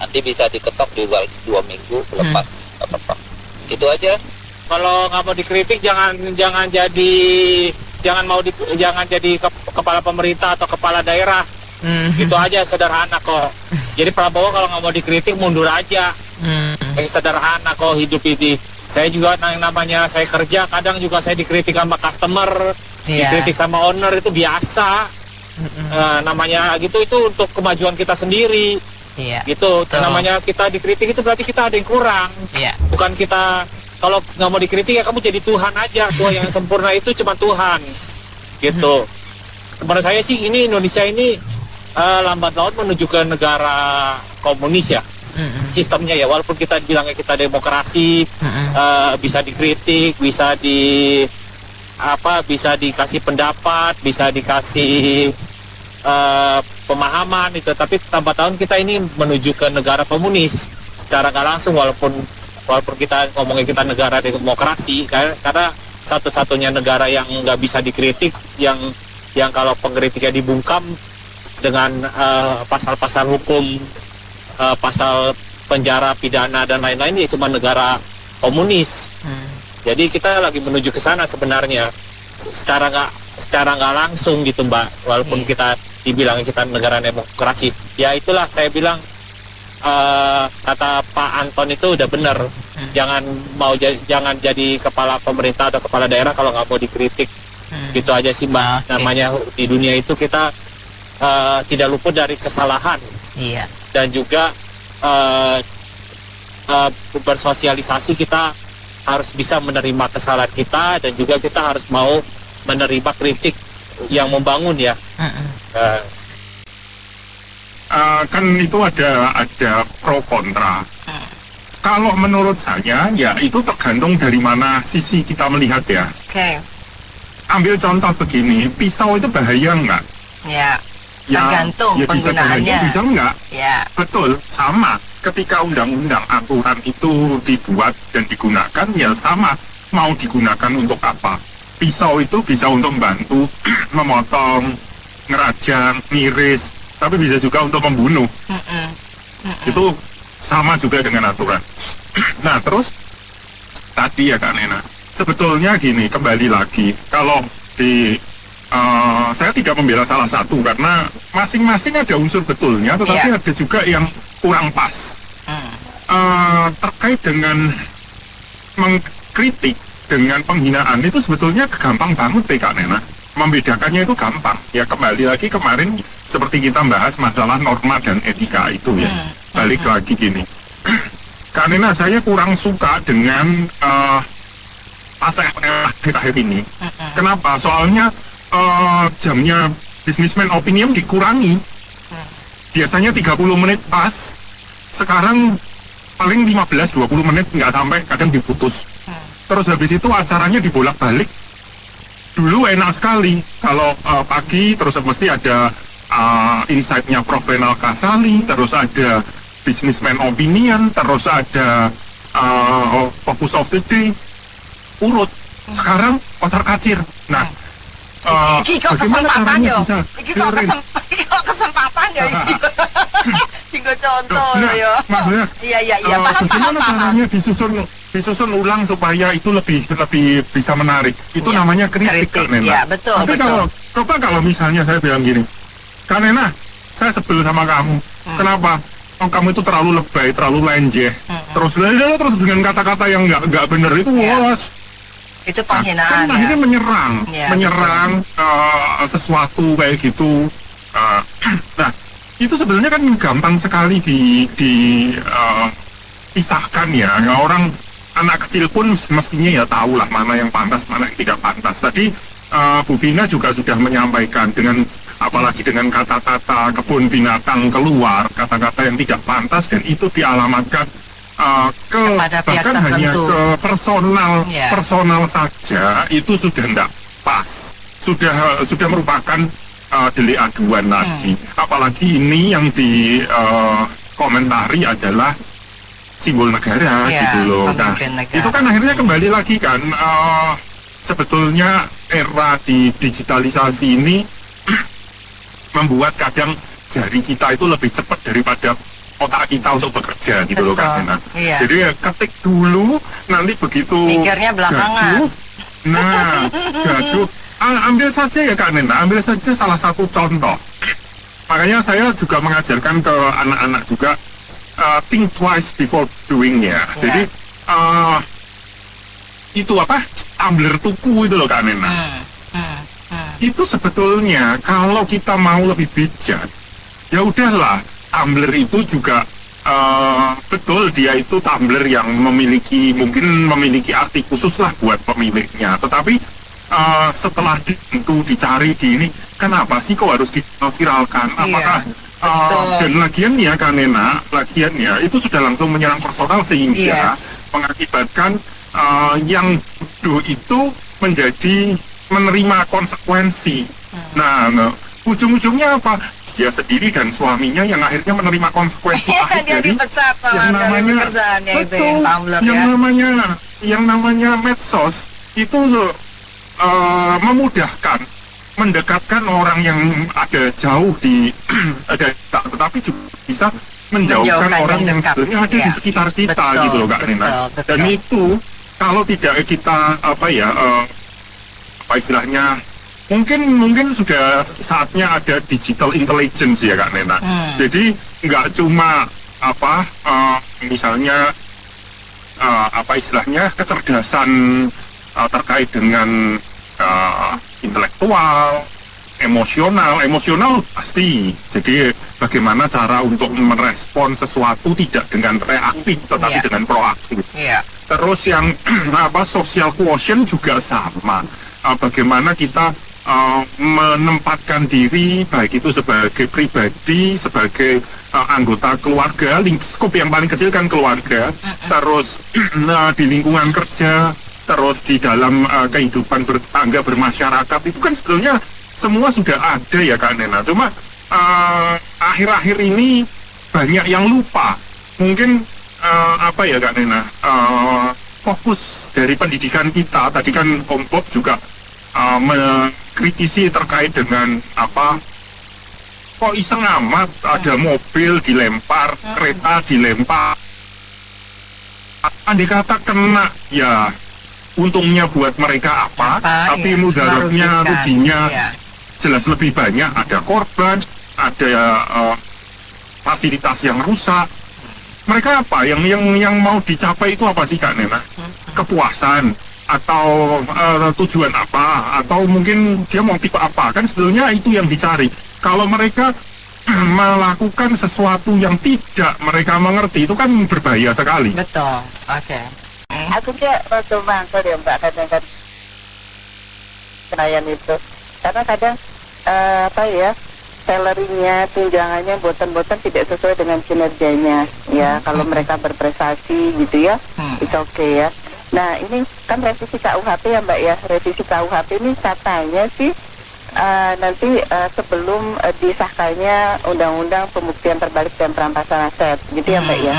Speaker 11: nanti bisa diketok juga 2 minggu lepas, nggak apa-apa. Itu aja.
Speaker 12: Kalau nggak mau dikritik jangan jadi kepala pemerintah atau kepala daerah. Itu aja, sederhana kok. Jadi Prabowo kalau nggak mau dikritik mundur aja. Yang sederhana kok hidup ini. Saya juga namanya saya kerja, kadang juga saya dikritik sama customer, dikritik sama owner, itu biasa. Namanya gitu, itu untuk kemajuan kita sendiri. Gitu. Namanya kita dikritik itu berarti kita ada yang kurang. Bukan kita, kalau nggak mau dikritik ya kamu jadi Tuhan aja. Tuhan yang sempurna itu cuma Tuhan. Gitu. Menurut saya sih ini Indonesia ini lambat laun menuju ke negara komunis ya. Sistemnya ya, walaupun kita bilangnya kita demokrasi, bisa dikritik, bisa dikasih pendapat, bisa dikasih pemahaman itu, tapi lambat tahun kita ini menuju ke negara komunis secara nggak langsung, walaupun kita ngomongin kita negara demokrasi, karena satu-satunya negara yang nggak bisa dikritik, yang kalau pengkritiknya dibungkam dengan pasal-pasal hukum, pasal penjara, pidana dan lain-lain, ya cuma negara komunis. Jadi kita lagi menuju ke sana sebenarnya, secara nggak langsung gitu, Mbak. Walaupun kita dibilang kita negara demokrasi, ya itulah saya bilang, kata Pak Anton itu udah benar. Jangan jadi kepala pemerintah atau kepala daerah kalau nggak mau dikritik. Gitu aja sih, Mbak. Namanya di dunia itu kita tidak luput dari kesalahan. Dan juga bersosialisasi, kita harus bisa menerima kesalahan kita, dan juga kita harus mau menerima kritik yang membangun ya.
Speaker 1: Kan itu ada pro kontra. Kalau menurut saya ya itu tergantung dari mana sisi kita melihat ya. Ambil contoh begini, pisau itu bahaya nggak?
Speaker 2: Tergantung penggunaannya.
Speaker 1: Bisa nggak? Betul, sama. Ketika undang-undang aturan itu dibuat dan digunakan, ya sama. Mau digunakan untuk apa? Pisau itu bisa untuk membantu memotong, ngerajang, ngiris, tapi bisa juga untuk membunuh. Itu sama juga dengan aturan. Nah, terus tadi ya Kak Nena, sebetulnya gini, kembali lagi, kalau saya tidak membela salah satu, karena masing-masing ada unsur betulnya, tetapi ada juga yang kurang pas. Terkait dengan mengkritik, dengan penghinaan, itu sebetulnya gampang banget Kak Nena. Membedakannya itu gampang. Ya kembali lagi kemarin seperti kita bahas masalah norma dan etika itu ya. Balik lagi gini. Kak Nena, saya kurang suka dengan pasal akhir-akhir ini. Kenapa? Soalnya jamnya Businessman Opinion dikurangi. Biasanya 30 menit pas, sekarang paling 15-20 menit nggak sampai, kadang diputus.
Speaker 13: Terus habis itu acaranya dibolak-balik. Dulu enak sekali kalau pagi terus mesti ada insight-nya Prof. Renal Kasali, terus ada Businessman Opinion, terus ada Focus of the Day, urut. Sekarang kocar-kacir. Nah,
Speaker 2: iki kok kesempatan yo. Iki kok kesempatan yo iki. Tinggal contoh yo. Iya paham.
Speaker 13: Bagaimana caranya disusun ulang supaya itu lebih bisa menarik. Itu namanya kritik Kak Nena.
Speaker 2: Iya, betul.
Speaker 13: Tapi kalau misalnya saya bilang gini, Kak Nena, saya sebel sama kamu. Kenapa? Oh, kamu itu terlalu lebay, terlalu lenjeh. Terus dengan kata-kata yang nggak benar itu,
Speaker 2: itu penghinaan.
Speaker 13: Kan akhirnya menyerang sesuatu kayak gitu. Nah, itu sebenarnya kan gampang sekali pisahkan ya. Orang anak kecil pun mestinya ya tahu lah mana yang pantas, mana yang tidak pantas. Tadi Bu Vina juga sudah menyampaikan dengan apalagi dengan kata-kata kebun binatang keluar, kata-kata yang tidak pantas dan itu dialamatkan bahkan hanya ke personal saja, itu sudah tidak pas, sudah merupakan delik aduan lagi. Apalagi ini yang di komentari adalah simbol negara gitu loh. Nah, itu kan akhirnya kembali lagi kan, sebetulnya era di digitalisasi ini membuat kadang jari kita itu lebih cepat daripada otak kita untuk bekerja gitu loh Kak Nena. Jadi ya ketik dulu, nanti begitu
Speaker 2: mikirnya belakangan.
Speaker 13: Gaduh. Ambil saja ya Kak Nena, ambil saja salah satu contoh. Makanya saya juga mengajarkan ke anak-anak juga think twice before doing-nya. Jadi itu apa? Tumbler tuku itu loh Kak Nena. Itu sebetulnya kalau kita mau lebih bijak, ya udahlah, tumbler itu juga betul dia itu tumbler yang mungkin memiliki arti khusus lah buat pemiliknya. Tetapi setelah dicari di ini, kenapa sih kok harus diviralkan? Apakah dan lagian ya Kak Nena, itu sudah langsung menyerang personal sehingga mengakibatkan yang bodoh itu menjadi menerima konsekuensi. Nah, ujung-ujungnya apa? Dia sendiri dan suaminya yang akhirnya menerima konsekuensi
Speaker 2: dia
Speaker 13: dari
Speaker 2: dipecat
Speaker 13: yang namanya yang namanya medsos itu memudahkan, mendekatkan orang yang ada jauh tetapi juga bisa menjauhkan orang yang sebenarnya ada di sekitar kita gitu loh Kak Nena. Dan itu kalau tidak kita istilahnya mungkin sudah saatnya ada digital intelligence ya Kak Nena. Jadi nggak cuma misalnya istilahnya kecerdasan terkait dengan intelektual, emosional pasti. Jadi bagaimana cara untuk merespon sesuatu tidak dengan reaktif tetapi dengan proaktif. Terus yang social quotient juga sama. Bagaimana kita menempatkan diri baik itu sebagai pribadi, sebagai anggota keluarga, skop yang paling kecil kan keluarga, terus di lingkungan kerja, terus di dalam kehidupan bertetangga, bermasyarakat, itu kan sebetulnya semua sudah ada ya Kak Nena. Cuma akhir-akhir ini banyak yang lupa. Mungkin Kak Nena, fokus dari pendidikan kita, tadi kan Om Bob juga mengkritisi terkait dengan kok iseng amat ada mobil dilempar, kereta dilempar, andai kata kena ya untungnya buat mereka tapi mudaratnya, ruginya jelas lebih banyak, ada korban, ada fasilitas yang rusak. Mereka yang mau dicapai itu apa sih Kak Nena? Kepuasan atau tujuan apa, atau mungkin dia motif apa, kan sebetulnya itu yang dicari. Kalau mereka melakukan sesuatu yang tidak mereka mengerti, itu kan berbahaya sekali.
Speaker 2: Betul, oke.
Speaker 14: Aku juga waktu mangkul ya Mbak, kadang-kadang kenayan itu, karena kadang salary-nya, tunjangannya boten-boten tidak sesuai dengan kinerjanya ya. Kalau mereka berprestasi gitu ya, it's okay ya. Nah ini kan revisi KUHP ya Mbak ya, revisi KUHP ini katanya sih nanti sebelum disahkannya Undang-Undang Pembuktian Terbalik dan Perampasan Aset, gitu ya Mbak ya.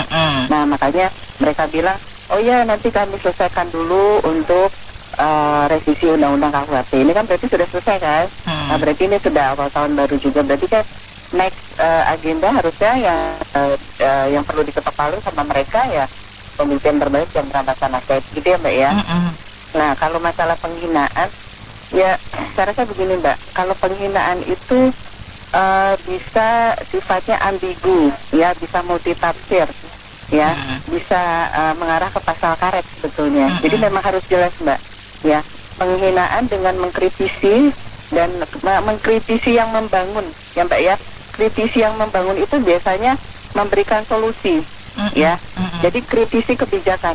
Speaker 14: Nah makanya mereka bilang, oh ya nanti kami selesaikan dulu untuk revisi Undang-Undang KUHP. Ini kan berarti sudah selesai kan? Nah berarti ini sudah awal tahun baru juga, berarti kan next agenda harusnya yang perlu diketok palu sama mereka ya pembuktian terbalik dan perampasan aset, gitu ya Mbak ya. Nah kalau masalah penghinaan, ya saya rasa begini Mbak, kalau penghinaan itu bisa sifatnya ambigu, ya bisa multitafsir, ya bisa mengarah ke pasal karet sebetulnya. Jadi memang harus jelas Mbak, ya penghinaan dengan mengkritisi dan mengkritisi yang membangun, ya Mbak ya. Kritisi yang membangun itu biasanya memberikan solusi, ya. Jadi kritisi kebijakan.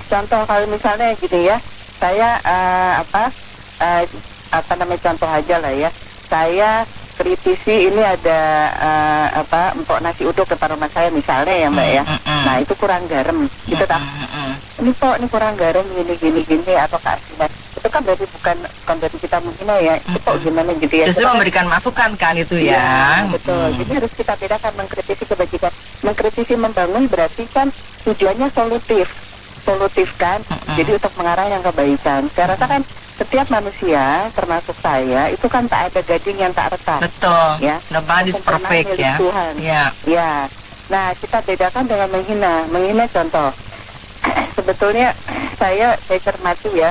Speaker 14: Contoh kalau misalnya gini ya, saya apa namanya contoh aja lah ya. Saya kritisi ini ada empok nasi uduk depan rumah saya misalnya ya Mbak ya. Nah itu kurang garam, gitu tak? Ini kok ini kurang garam gini atau keasinan. Itu kan berarti bukan berarti kita menghina ya. Itu kok gimana gitu ya.
Speaker 15: Justru memberikan masukan kan itu ya.
Speaker 14: Betul. Jadi harus kita bedakan mengkritisi kebajikan. Mengkritisi membangun berarti kan tujuannya solutif kan. Jadi untuk mengarah yang kebaikan. Saya rasa kan setiap manusia termasuk saya itu kan tak ada gading yang tak retak.
Speaker 15: Betul.
Speaker 14: Ya.
Speaker 15: Nobody's perfect ya.
Speaker 14: Tuhan. Ya. Nah kita bedakan dengan menghina. Menghina contoh. Sebetulnya saya cermati ya.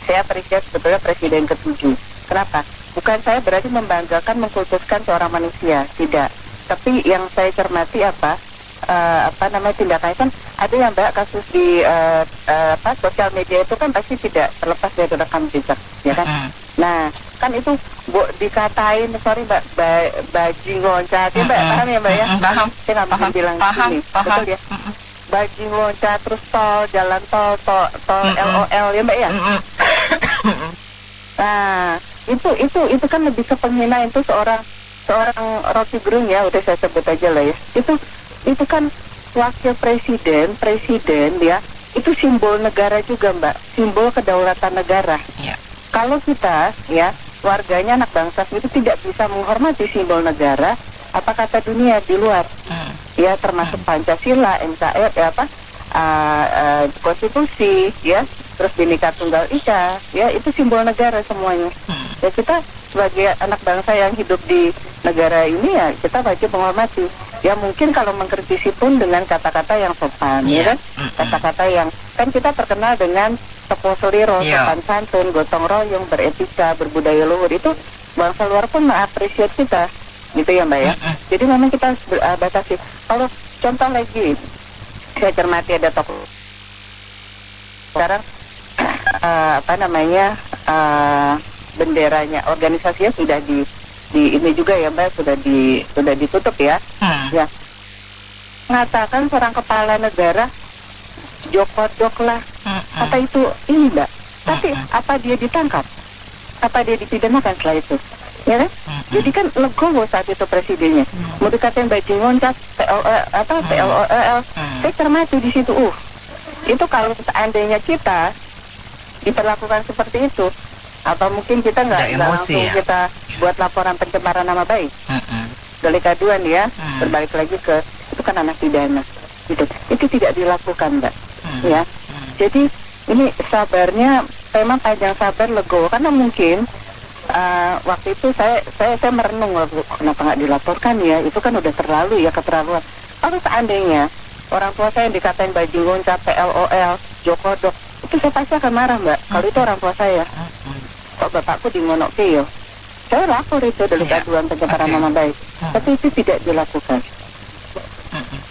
Speaker 14: Saya appreciate sebetulnya Presiden ke-7. Kenapa? Bukan saya berarti membanggakan, mengkultuskan seorang manusia, tidak. Tapi yang saya cermati tindakannya kan ada yang Mbak kasus di sosial media itu kan pasti tidak terlepas dari rekam jejak, ya kan? Nah, kan itu dikatain, sorry Mbak, bajing loncat, ya Mbak, paham ya Mbak ya? Paham. Saya nggak bisa bilang gini, betul ya? Bajing loncat, terus jalan tol LOL ya Mbak ya? Nah, itu kan lebih ke penghinaan. Itu seorang Rocky Gerung ya, udah saya sebut aja lah ya. Itu kan wakil presiden ya, itu simbol negara juga Mbak, simbol kedaulatan negara. Kalau kita ya warganya anak bangsa itu tidak bisa menghormati simbol negara, apa kata dunia di luar? Ya termasuk Pancasila, NKRI konstitusi ya, terus Bhinneka Tunggal Ika ya, itu simbol negara semuanya. Ya kita sebagai anak bangsa yang hidup di negara ini ya kita wajib menghormati. Ya mungkin kalau mengkritisi pun dengan kata-kata yang sopan, ya kan? Kata-kata yang kan kita terkenal dengan tepo seliro, sopan santun, gotong royong, beretika, berbudaya luhur. Itu bangsa luar pun mengapresiasi kita, gitu ya Mbak ya. Jadi memang kita batasi. Kalau contoh lagi, saya cermati ada tokoh sekarang benderanya organisasinya sudah di ini juga ya Mbak, sudah ditutup ya. Ya. Mengatakan seorang kepala negara jokodok lah. Apa itu ini Mbak? Tapi apa dia ditangkap? Apa dia dipidanakan setelah itu? Ya kan? Jadi kan legowo saat itu presidennya. Mau dikatain bajing loncat, PLOL. Saya cermati di situ. Itu kalau seandainya kita diperlakukan seperti itu, apa mungkin kita nggak langsung kita buat laporan pencemaran nama baik? Delik aduan ya, berbalik lagi ke itu kan anak pidana. Itu tidak dilakukan Mbak. Ya. Jadi ini sabarnya memang panjang sabar legowo karena mungkin waktu itu saya merenung kenapa nggak dilaporkan ya, itu kan udah terlalu ya, keterlaluan. Kalau seandainya orang tua saya yang dikatain bajing loncat, PLOL, jokodok, itu saya pasti akan marah Mbak. Kalau itu orang tua saya, kok bapakku dimonoke yo, saya lapor itu delik aduan pencemaran nama baik. Tapi itu tidak dilakukan.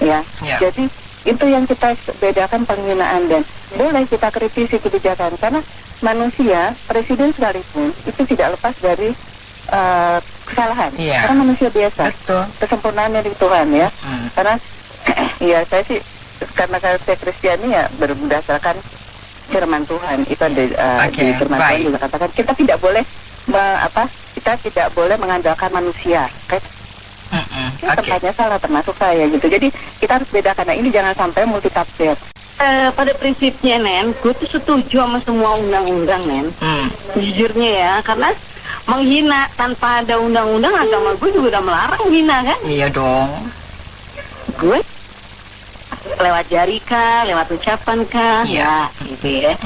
Speaker 14: Ya, jadi itu yang kita bedakan penghinaan dan boleh kita kritisi kebijakan karena manusia, presiden sekalipun itu tidak lepas dari kesalahan. Karena manusia biasa. Kesempurnaan dari Tuhan ya. Karena ya saya sih karena saya Kristiani ya berdasarkan firman Tuhan. Itu ada di firman Tuhan juga katakan kita tidak boleh kita tidak boleh mengandalkan manusia. Tempatnya salah termasuk saya gitu. Jadi kita harus bedakan. Nah ini jangan sampai multitafsir. pada prinsipnya Nen, gue tuh setuju sama semua undang-undang Nen. Jujurnya ya, karena menghina tanpa ada undang-undang, agama gue juga udah melarang menghina kan?
Speaker 15: Iya dong.
Speaker 14: Gue lewat jari kah, lewat ucapan kah, ya gitu ya.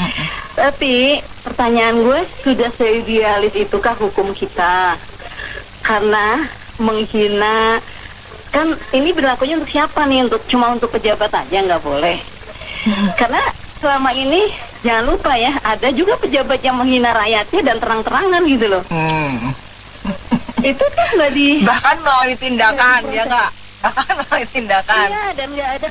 Speaker 14: Tapi pertanyaan gue, sudah seidealis itukah hukum kita? Karena menghina kan ini berlakunya untuk siapa nih? Cuma untuk pejabat aja nggak boleh. Karena selama ini jangan lupa ya, ada juga pejabat yang menghina rakyatnya dan terang-terangan gitu loh. Itu tuh nggak
Speaker 15: bahkan melalui tindakan, ya nggak? Bahkan melalui tindakan.
Speaker 14: Iya, dan nggak ada,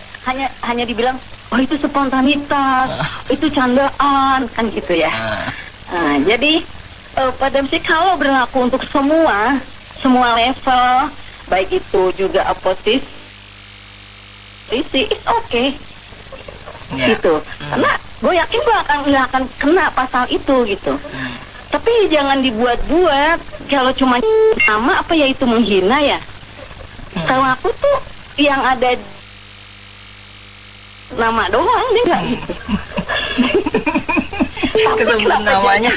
Speaker 14: hanya dibilang, oh itu spontanitas, itu candaan, kan gitu ya. Nah, jadi pada sih kalau berlaku untuk semua level, baik itu juga oposisi, it's okay. Gitu. Karena gue yakin gue nggak akan kena pasal itu gitu. Tapi jangan dibuat-buat. Kalau cuma nama apa ya itu menghina ya. Kalau aku tuh yang ada nama doang dia nggak gitu.
Speaker 15: Kesebut namanya.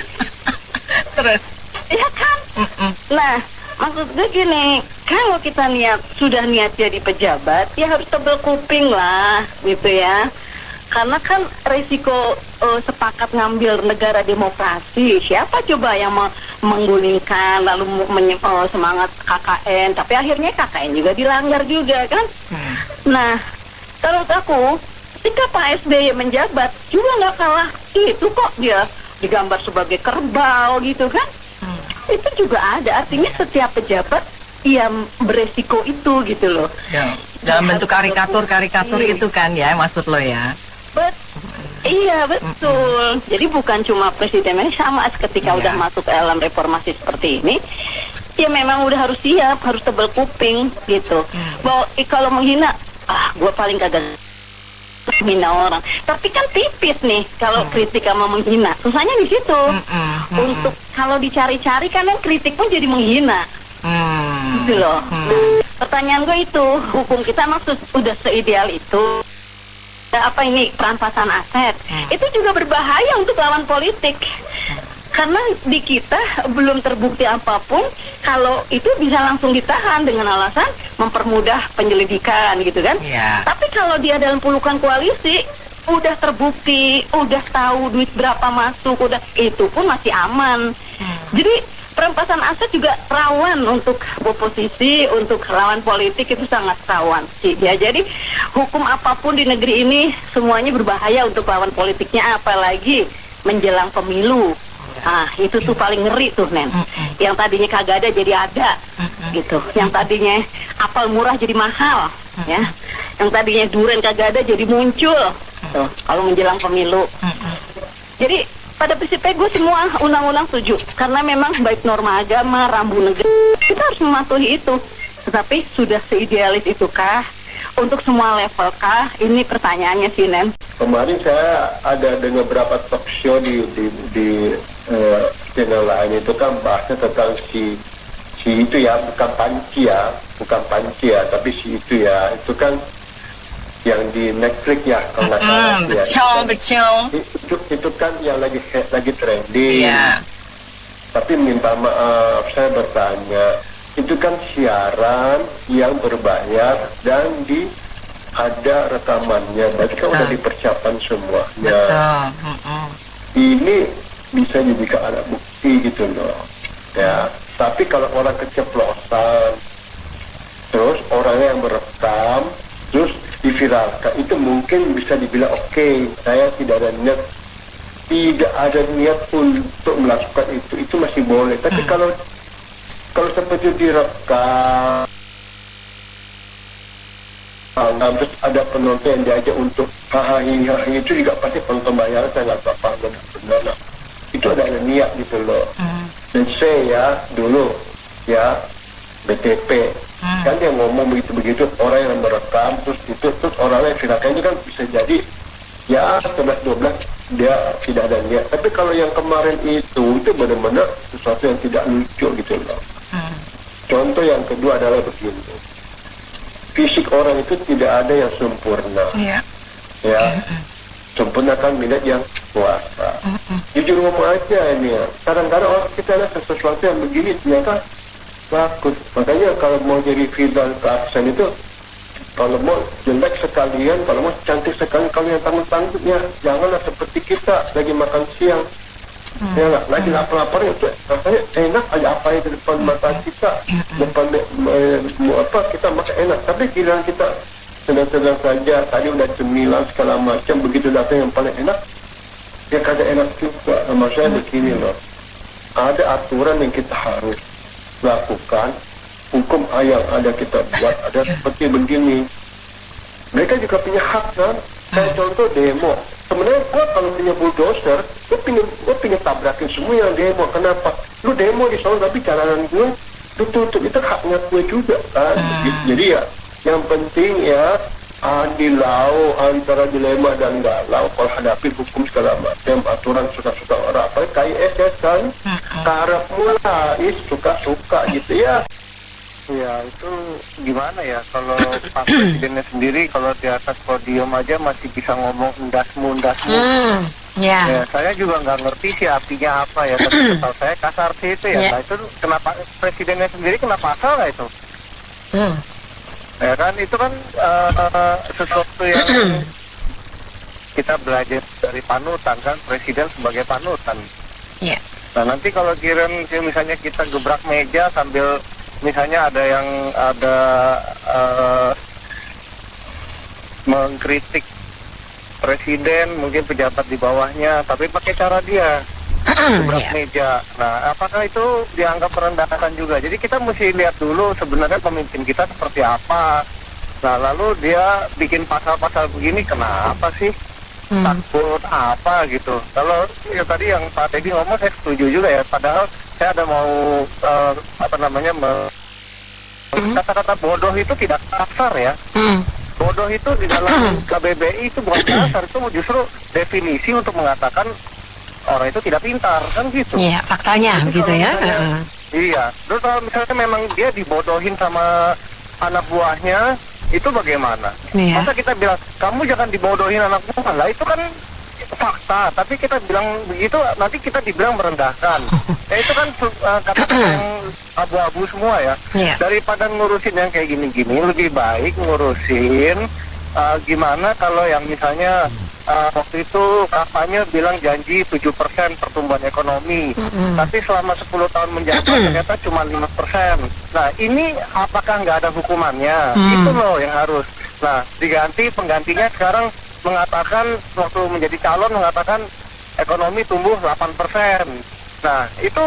Speaker 15: Terus.
Speaker 14: Iya kan. Nah, maksud gue gini, kalau kita sudah niat jadi pejabat, ya harus tebel kuping lah, gitu ya. Karena kan risiko sepakat ngambil negara demokrasi, siapa coba yang menggulingkan lalu semangat KKN, tapi akhirnya KKN juga dilanggar juga kan. Nah, kalau aku, ketika Pak SBY menjabat juga nggak kalah itu kok, dia digambar sebagai kerbau gitu kan. Itu juga ada, artinya setiap pejabat yang beresiko itu gitu loh.
Speaker 15: Ya, dalam bentuk karikatur itu kan ya, maksud lo ya.
Speaker 14: Iya betul. Jadi bukan cuma presiden ini, sama ketika udah masuk ke dalam reformasi seperti ini, ya memang udah harus siap, harus tebel kuping gitu. Bahwa kalau menghina, gue paling kagak menghina orang. Tapi kan tipis nih kalau kritik sama menghina. Susahnya di situ. Untuk kalau dicari-cari kan kritik pun jadi menghina. Gitu loh. Pertanyaan gue itu, hukum kita maksud udah seideal itu? Apa ini perampasan aset? Itu juga berbahaya untuk lawan politik. Karena di kita belum terbukti apapun kalau itu bisa langsung ditahan dengan alasan mempermudah penyelidikan gitu kan. Tapi kalau dia dalam pelukan koalisi udah terbukti, udah tahu duit berapa masuk, udah itu pun masih aman. Jadi perampasan aset juga rawan untuk oposisi, untuk lawan politik itu sangat rawan sih. Ya, jadi hukum apapun di negeri ini semuanya berbahaya untuk lawan politiknya, apalagi menjelang pemilu. Itu tuh paling ngeri tuh Nen. Yang tadinya kagak ada jadi ada, gitu. Yang tadinya apel murah jadi mahal, ya. Yang tadinya duren kagak ada jadi muncul. Tuh, kalau menjelang pemilu. Jadi pada prinsipnya gue semua undang-undang setuju, karena memang baik norma agama, rambu negara, kita harus mematuhi itu. Tetapi sudah seidealis itukah? Untuk semua level kah? Ini pertanyaannya sih Nen.
Speaker 16: Kemarin saya ada dengar beberapa talk show di channel lain, itu kan bahasnya tentang si itu ya, bukan Panci ya, tapi si itu ya, itu kan yang di Netflix ya, kalau nggak salah. Betul. Itu kan yang lagi trending. Tapi minta maaf, saya bertanya, itu kan siaran yang berbayar dan ada rekamannya, berarti kan udah dipersiapkan semuanya. Ini bisa dijadikan alat bukti gitu loh. Ya, tapi kalau orang keceplosan, terus orangnya yang merekam, terus diviralkan, itu mungkin bisa dibilang oke, saya tidak ada niat untuk melakukan itu masih boleh. Tapi kalau seperti direkam, terus ada penonton yang diajak untuk hahaha, itu juga pasti penonton bayaran, saya nggak apa-apa, benar. Itu ada niat gitu loh. Dan saya dulu ya BTP kan dia ngomong begitu, orang yang merekam terus orangnya yang viralkan itu kan bisa jadi ya 11-12 dia tidak ada niat. Tapi kalau yang kemarin itu benar-benar sesuatu yang tidak lucu gitu loh. Contoh yang kedua adalah begini, fisik orang itu tidak ada yang sempurna. Ya, sempurnakan minat yang puasa. Jujur ngomong aja ini ya, kadang-kadang orang kita lihat sesuatu yang begini ternyata bagus. Makanya kalau mau jadi Fidel Aksan itu, kalau mau jelek sekalian, kalau mau cantik sekalian, kalau yang tanggung-tanggung ya janganlah seperti kita lagi makan siang. Ya nggak, lagi lapar-lapar itu rasanya enak aja apa yang di depan mata kita, depan kita makan enak. Tapi giliran kita sedang-sedang saja, tadi udah cemilan segala macam, begitu datang yang paling enak, ya kagak enak juga. Maksud saya begini loh, ada aturan yang kita harus lakukan, hukum yang ada kita buat, ada seperti begini. Mereka juga punya hak kan, kayak contoh demo. Sebenarnya gua kalau punya bulldozer, gua pingin tabrakin semua yang demo. Kenapa? Lu demo di sana tapi jalanan gue tutup, itu haknya gue juga kan. Jadi ya, yang penting ya dilau antara dilema dan galau kalau hadapi hukum segala macam, aturan suka-suka orang, apa KIS kan, karep mula suka-suka gitu ya.
Speaker 3: Ya itu gimana ya, kalau Pak Presidennya sendiri kalau di atas podium aja masih bisa ngomong endasmu. Ya saya juga nggak ngerti sih artinya apa ya, tapi kalau saya kasar sih itu ya. Nah itu kenapa Presidennya sendiri kena pasal nggak itu? Ya kan itu kan sesuatu yang kita belajar dari panutan kan, Presiden sebagai panutan. Nah nanti kalau misalnya kita gebrak meja sambil misalnya ada mengkritik presiden, mungkin pejabat di bawahnya, tapi pakai cara dia gebrak meja. Nah, apakah itu dianggap merendahkan juga? Jadi kita mesti lihat dulu sebenarnya pemimpin kita seperti apa. Nah, lalu dia bikin pasal-pasal begini, kenapa sih? Takut apa gitu. Kalau ya tadi yang Pak Teddy ngomong saya setuju juga ya, padahal saya ada mau kata-kata bodoh itu tidak kasar ya. Bodoh itu di dalam KBBI itu bukan kasar, itu justru definisi untuk mengatakan orang itu tidak pintar kan gitu.
Speaker 2: Iya, faktanya gitu ya.
Speaker 3: Iya. Terus kalau misalnya memang dia dibodohin sama anak buahnya, itu bagaimana? Masa kita bilang kamu jangan dibodohin anak buah, lah itu kan fakta, tapi kita bilang begitu nanti kita dibilang merendahkan. Ya itu kan kata-kata yang abu-abu semua ya. Daripada ngurusin yang kayak gini-gini, lebih baik ngurusin gimana kalau yang misalnya waktu itu kampanye bilang janji 7% pertumbuhan ekonomi, tapi selama 10 tahun menjabat ternyata cuma 5%. Nah ini apakah nggak ada hukumannya? Itu loh yang harus. Nah penggantinya sekarang mengatakan waktu menjadi calon mengatakan ekonomi tumbuh 8%. Nah itu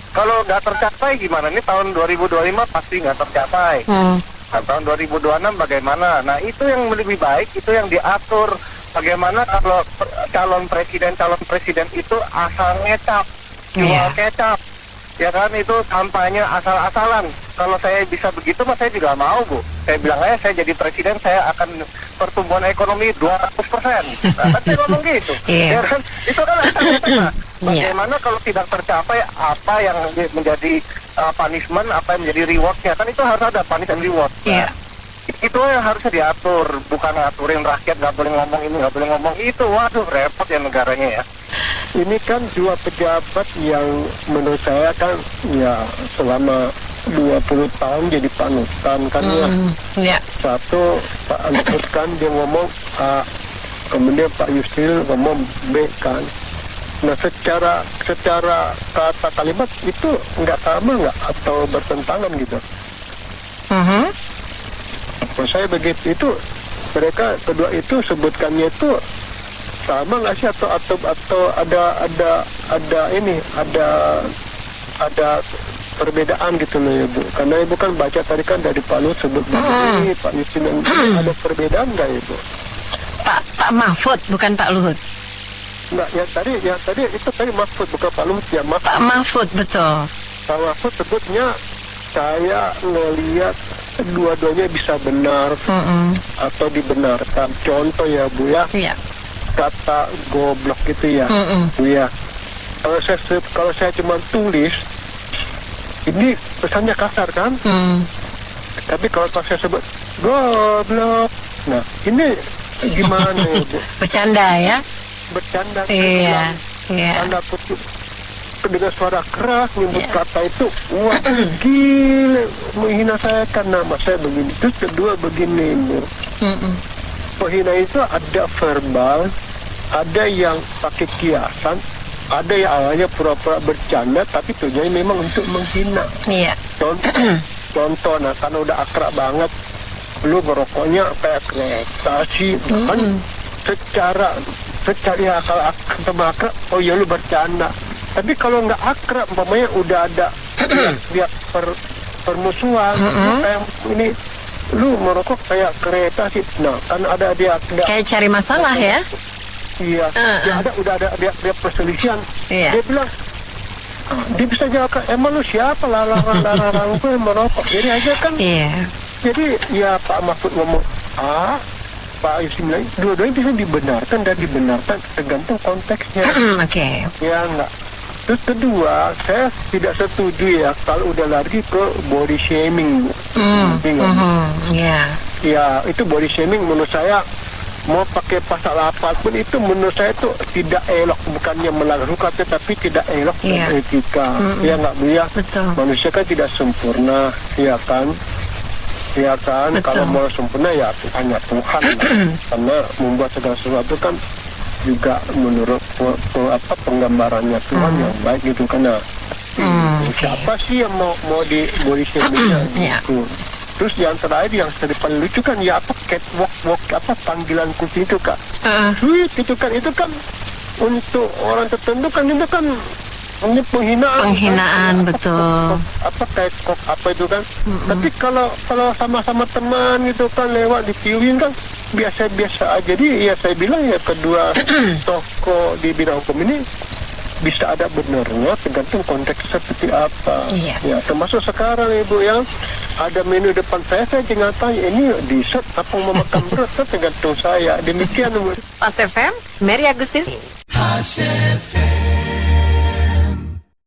Speaker 3: kalau nggak tercapai gimana? Ini tahun 2025 pasti nggak tercapai. Nah, tahun 2026 bagaimana? Nah itu yang lebih baik, itu yang diatur. Bagaimana kalau calon presiden itu asal ngecap, jual kecap, ya kan, itu kampanye asal-asalan. Kalau saya bisa begitu, mas saya juga mau, Bu. Saya bilang aja saya jadi presiden, saya akan pertumbuhan ekonomi 200%. Nah, kan saya ngomong gitu. Ya kan? Itu kan asal-asalan. Bagaimana kalau tidak tercapai, apa yang menjadi punishment, apa yang menjadi rewardnya? Kan itu harus ada punish and reward. Itu yang harusnya diatur, bukan ngaturin rakyat nggak boleh ngomong ini, nggak boleh ngomong itu. Waduh, repot ya negaranya ya.
Speaker 16: Ini kan dua pejabat yang menurut saya kan ya selama 20 tahun jadi panutan kan ya. Satu Pak Antut kan dia ngomong A, kemudian Pak Yusril ngomong B kan. Nah secara kata kalimat itu nggak sama nggak atau bertentangan gitu? Saya begitu itu mereka kedua itu sebutkannya itu sama nggak sih atau ada perbedaan gitu loh ya Bu, karena Ibu kan baca tadi kan dari Pak Luhut sebut begini, Pak Yusril ada perbedaan nggak Ibu?
Speaker 2: Pak Mahfud bukan Pak Luhut.
Speaker 16: Enggak, yang tadi itu tadi Mahfud bukan Pak Luhut ya, Mahfud.
Speaker 2: Pak Mahfud betul.
Speaker 16: Pak Mahfud sebutnya saya ngelihat dua-duanya bisa benar atau dibenarkan. Contoh ya Bu ya, kata goblok gitu ya Bu ya. Kalau saya cuma tulis ini pesannya kasar kan, tapi kalau saya sebut goblok, nah ini gimana ya Bu?
Speaker 2: Bercanda ya?
Speaker 16: bercanda.
Speaker 2: Iya.
Speaker 16: Tanda kutip dengan suara keras menyebut kata itu, wah gila, menghina saya karena nama saya begini. Terus kedua begini, penghina itu ada verbal, ada yang pakai kiasan, ada yang awalnya pura-pura bercanda tapi tujuannya memang untuk menghina.
Speaker 2: Iya.
Speaker 16: Contoh, nah karena udah akrab banget, lu merokoknya kayak kereta sih, kan secara akal akrab, oh ya lu bercanda. Tapi kalau nggak akrab, umpamanya udah ada dia permusuhan, kayak ini lu merokok kayak kereta sih, nah kan ada dia
Speaker 2: kayak cari masalah ya.
Speaker 16: Iya, udah ada dia perselisihan. Dia bilang, dia bisa jawab, emang lu siapa larang gue merokok? Jadi aja kan. Jadi ya Pak Mahfud ngomong Pak Yusuf bilang dua-duanya bisa dibenarkan dan dibenarkan tergantung konteksnya. Ya enggak. Terus kedua, saya tidak setuju ya kalau udah lari ke body shaming. Ya itu body shaming menurut saya, mau pakai pasal apapun itu menurut saya itu tidak elok, bukannya melanggar hukum tetapi tidak elok dan etika. Ya enggak Bu ya? Manusia kan tidak sempurna, ya kan? Kalau mau sempurna ya hanya Tuhan karena membuat segala sesuatu kan juga menurut penggambarannya Tuhan yang baik gitu kan. Siapa sih yang mau di body shaming gitu. Terus yang terakhir yang paling lucu kan ya catwalk panggilan kucing itu Kak. Itu kan untuk orang tertentu kan itu kan ini penghinaan
Speaker 2: betul.
Speaker 16: Kayak itu kan. Tapi kalau sama-sama teman gitu kan lewat ditiuin kan biasa-biasa aja. Jadi ya saya bilang ya kedua tokoh di bidang hukum ini bisa ada benarnya tergantung konteks seperti apa. Ya termasuk sekarang Ibu yang ada menu depan saya jangan tanya ini dessert apa mau makan berat, tergantung saya. Demikian Bu.
Speaker 2: Pas FM, Mary Agustin.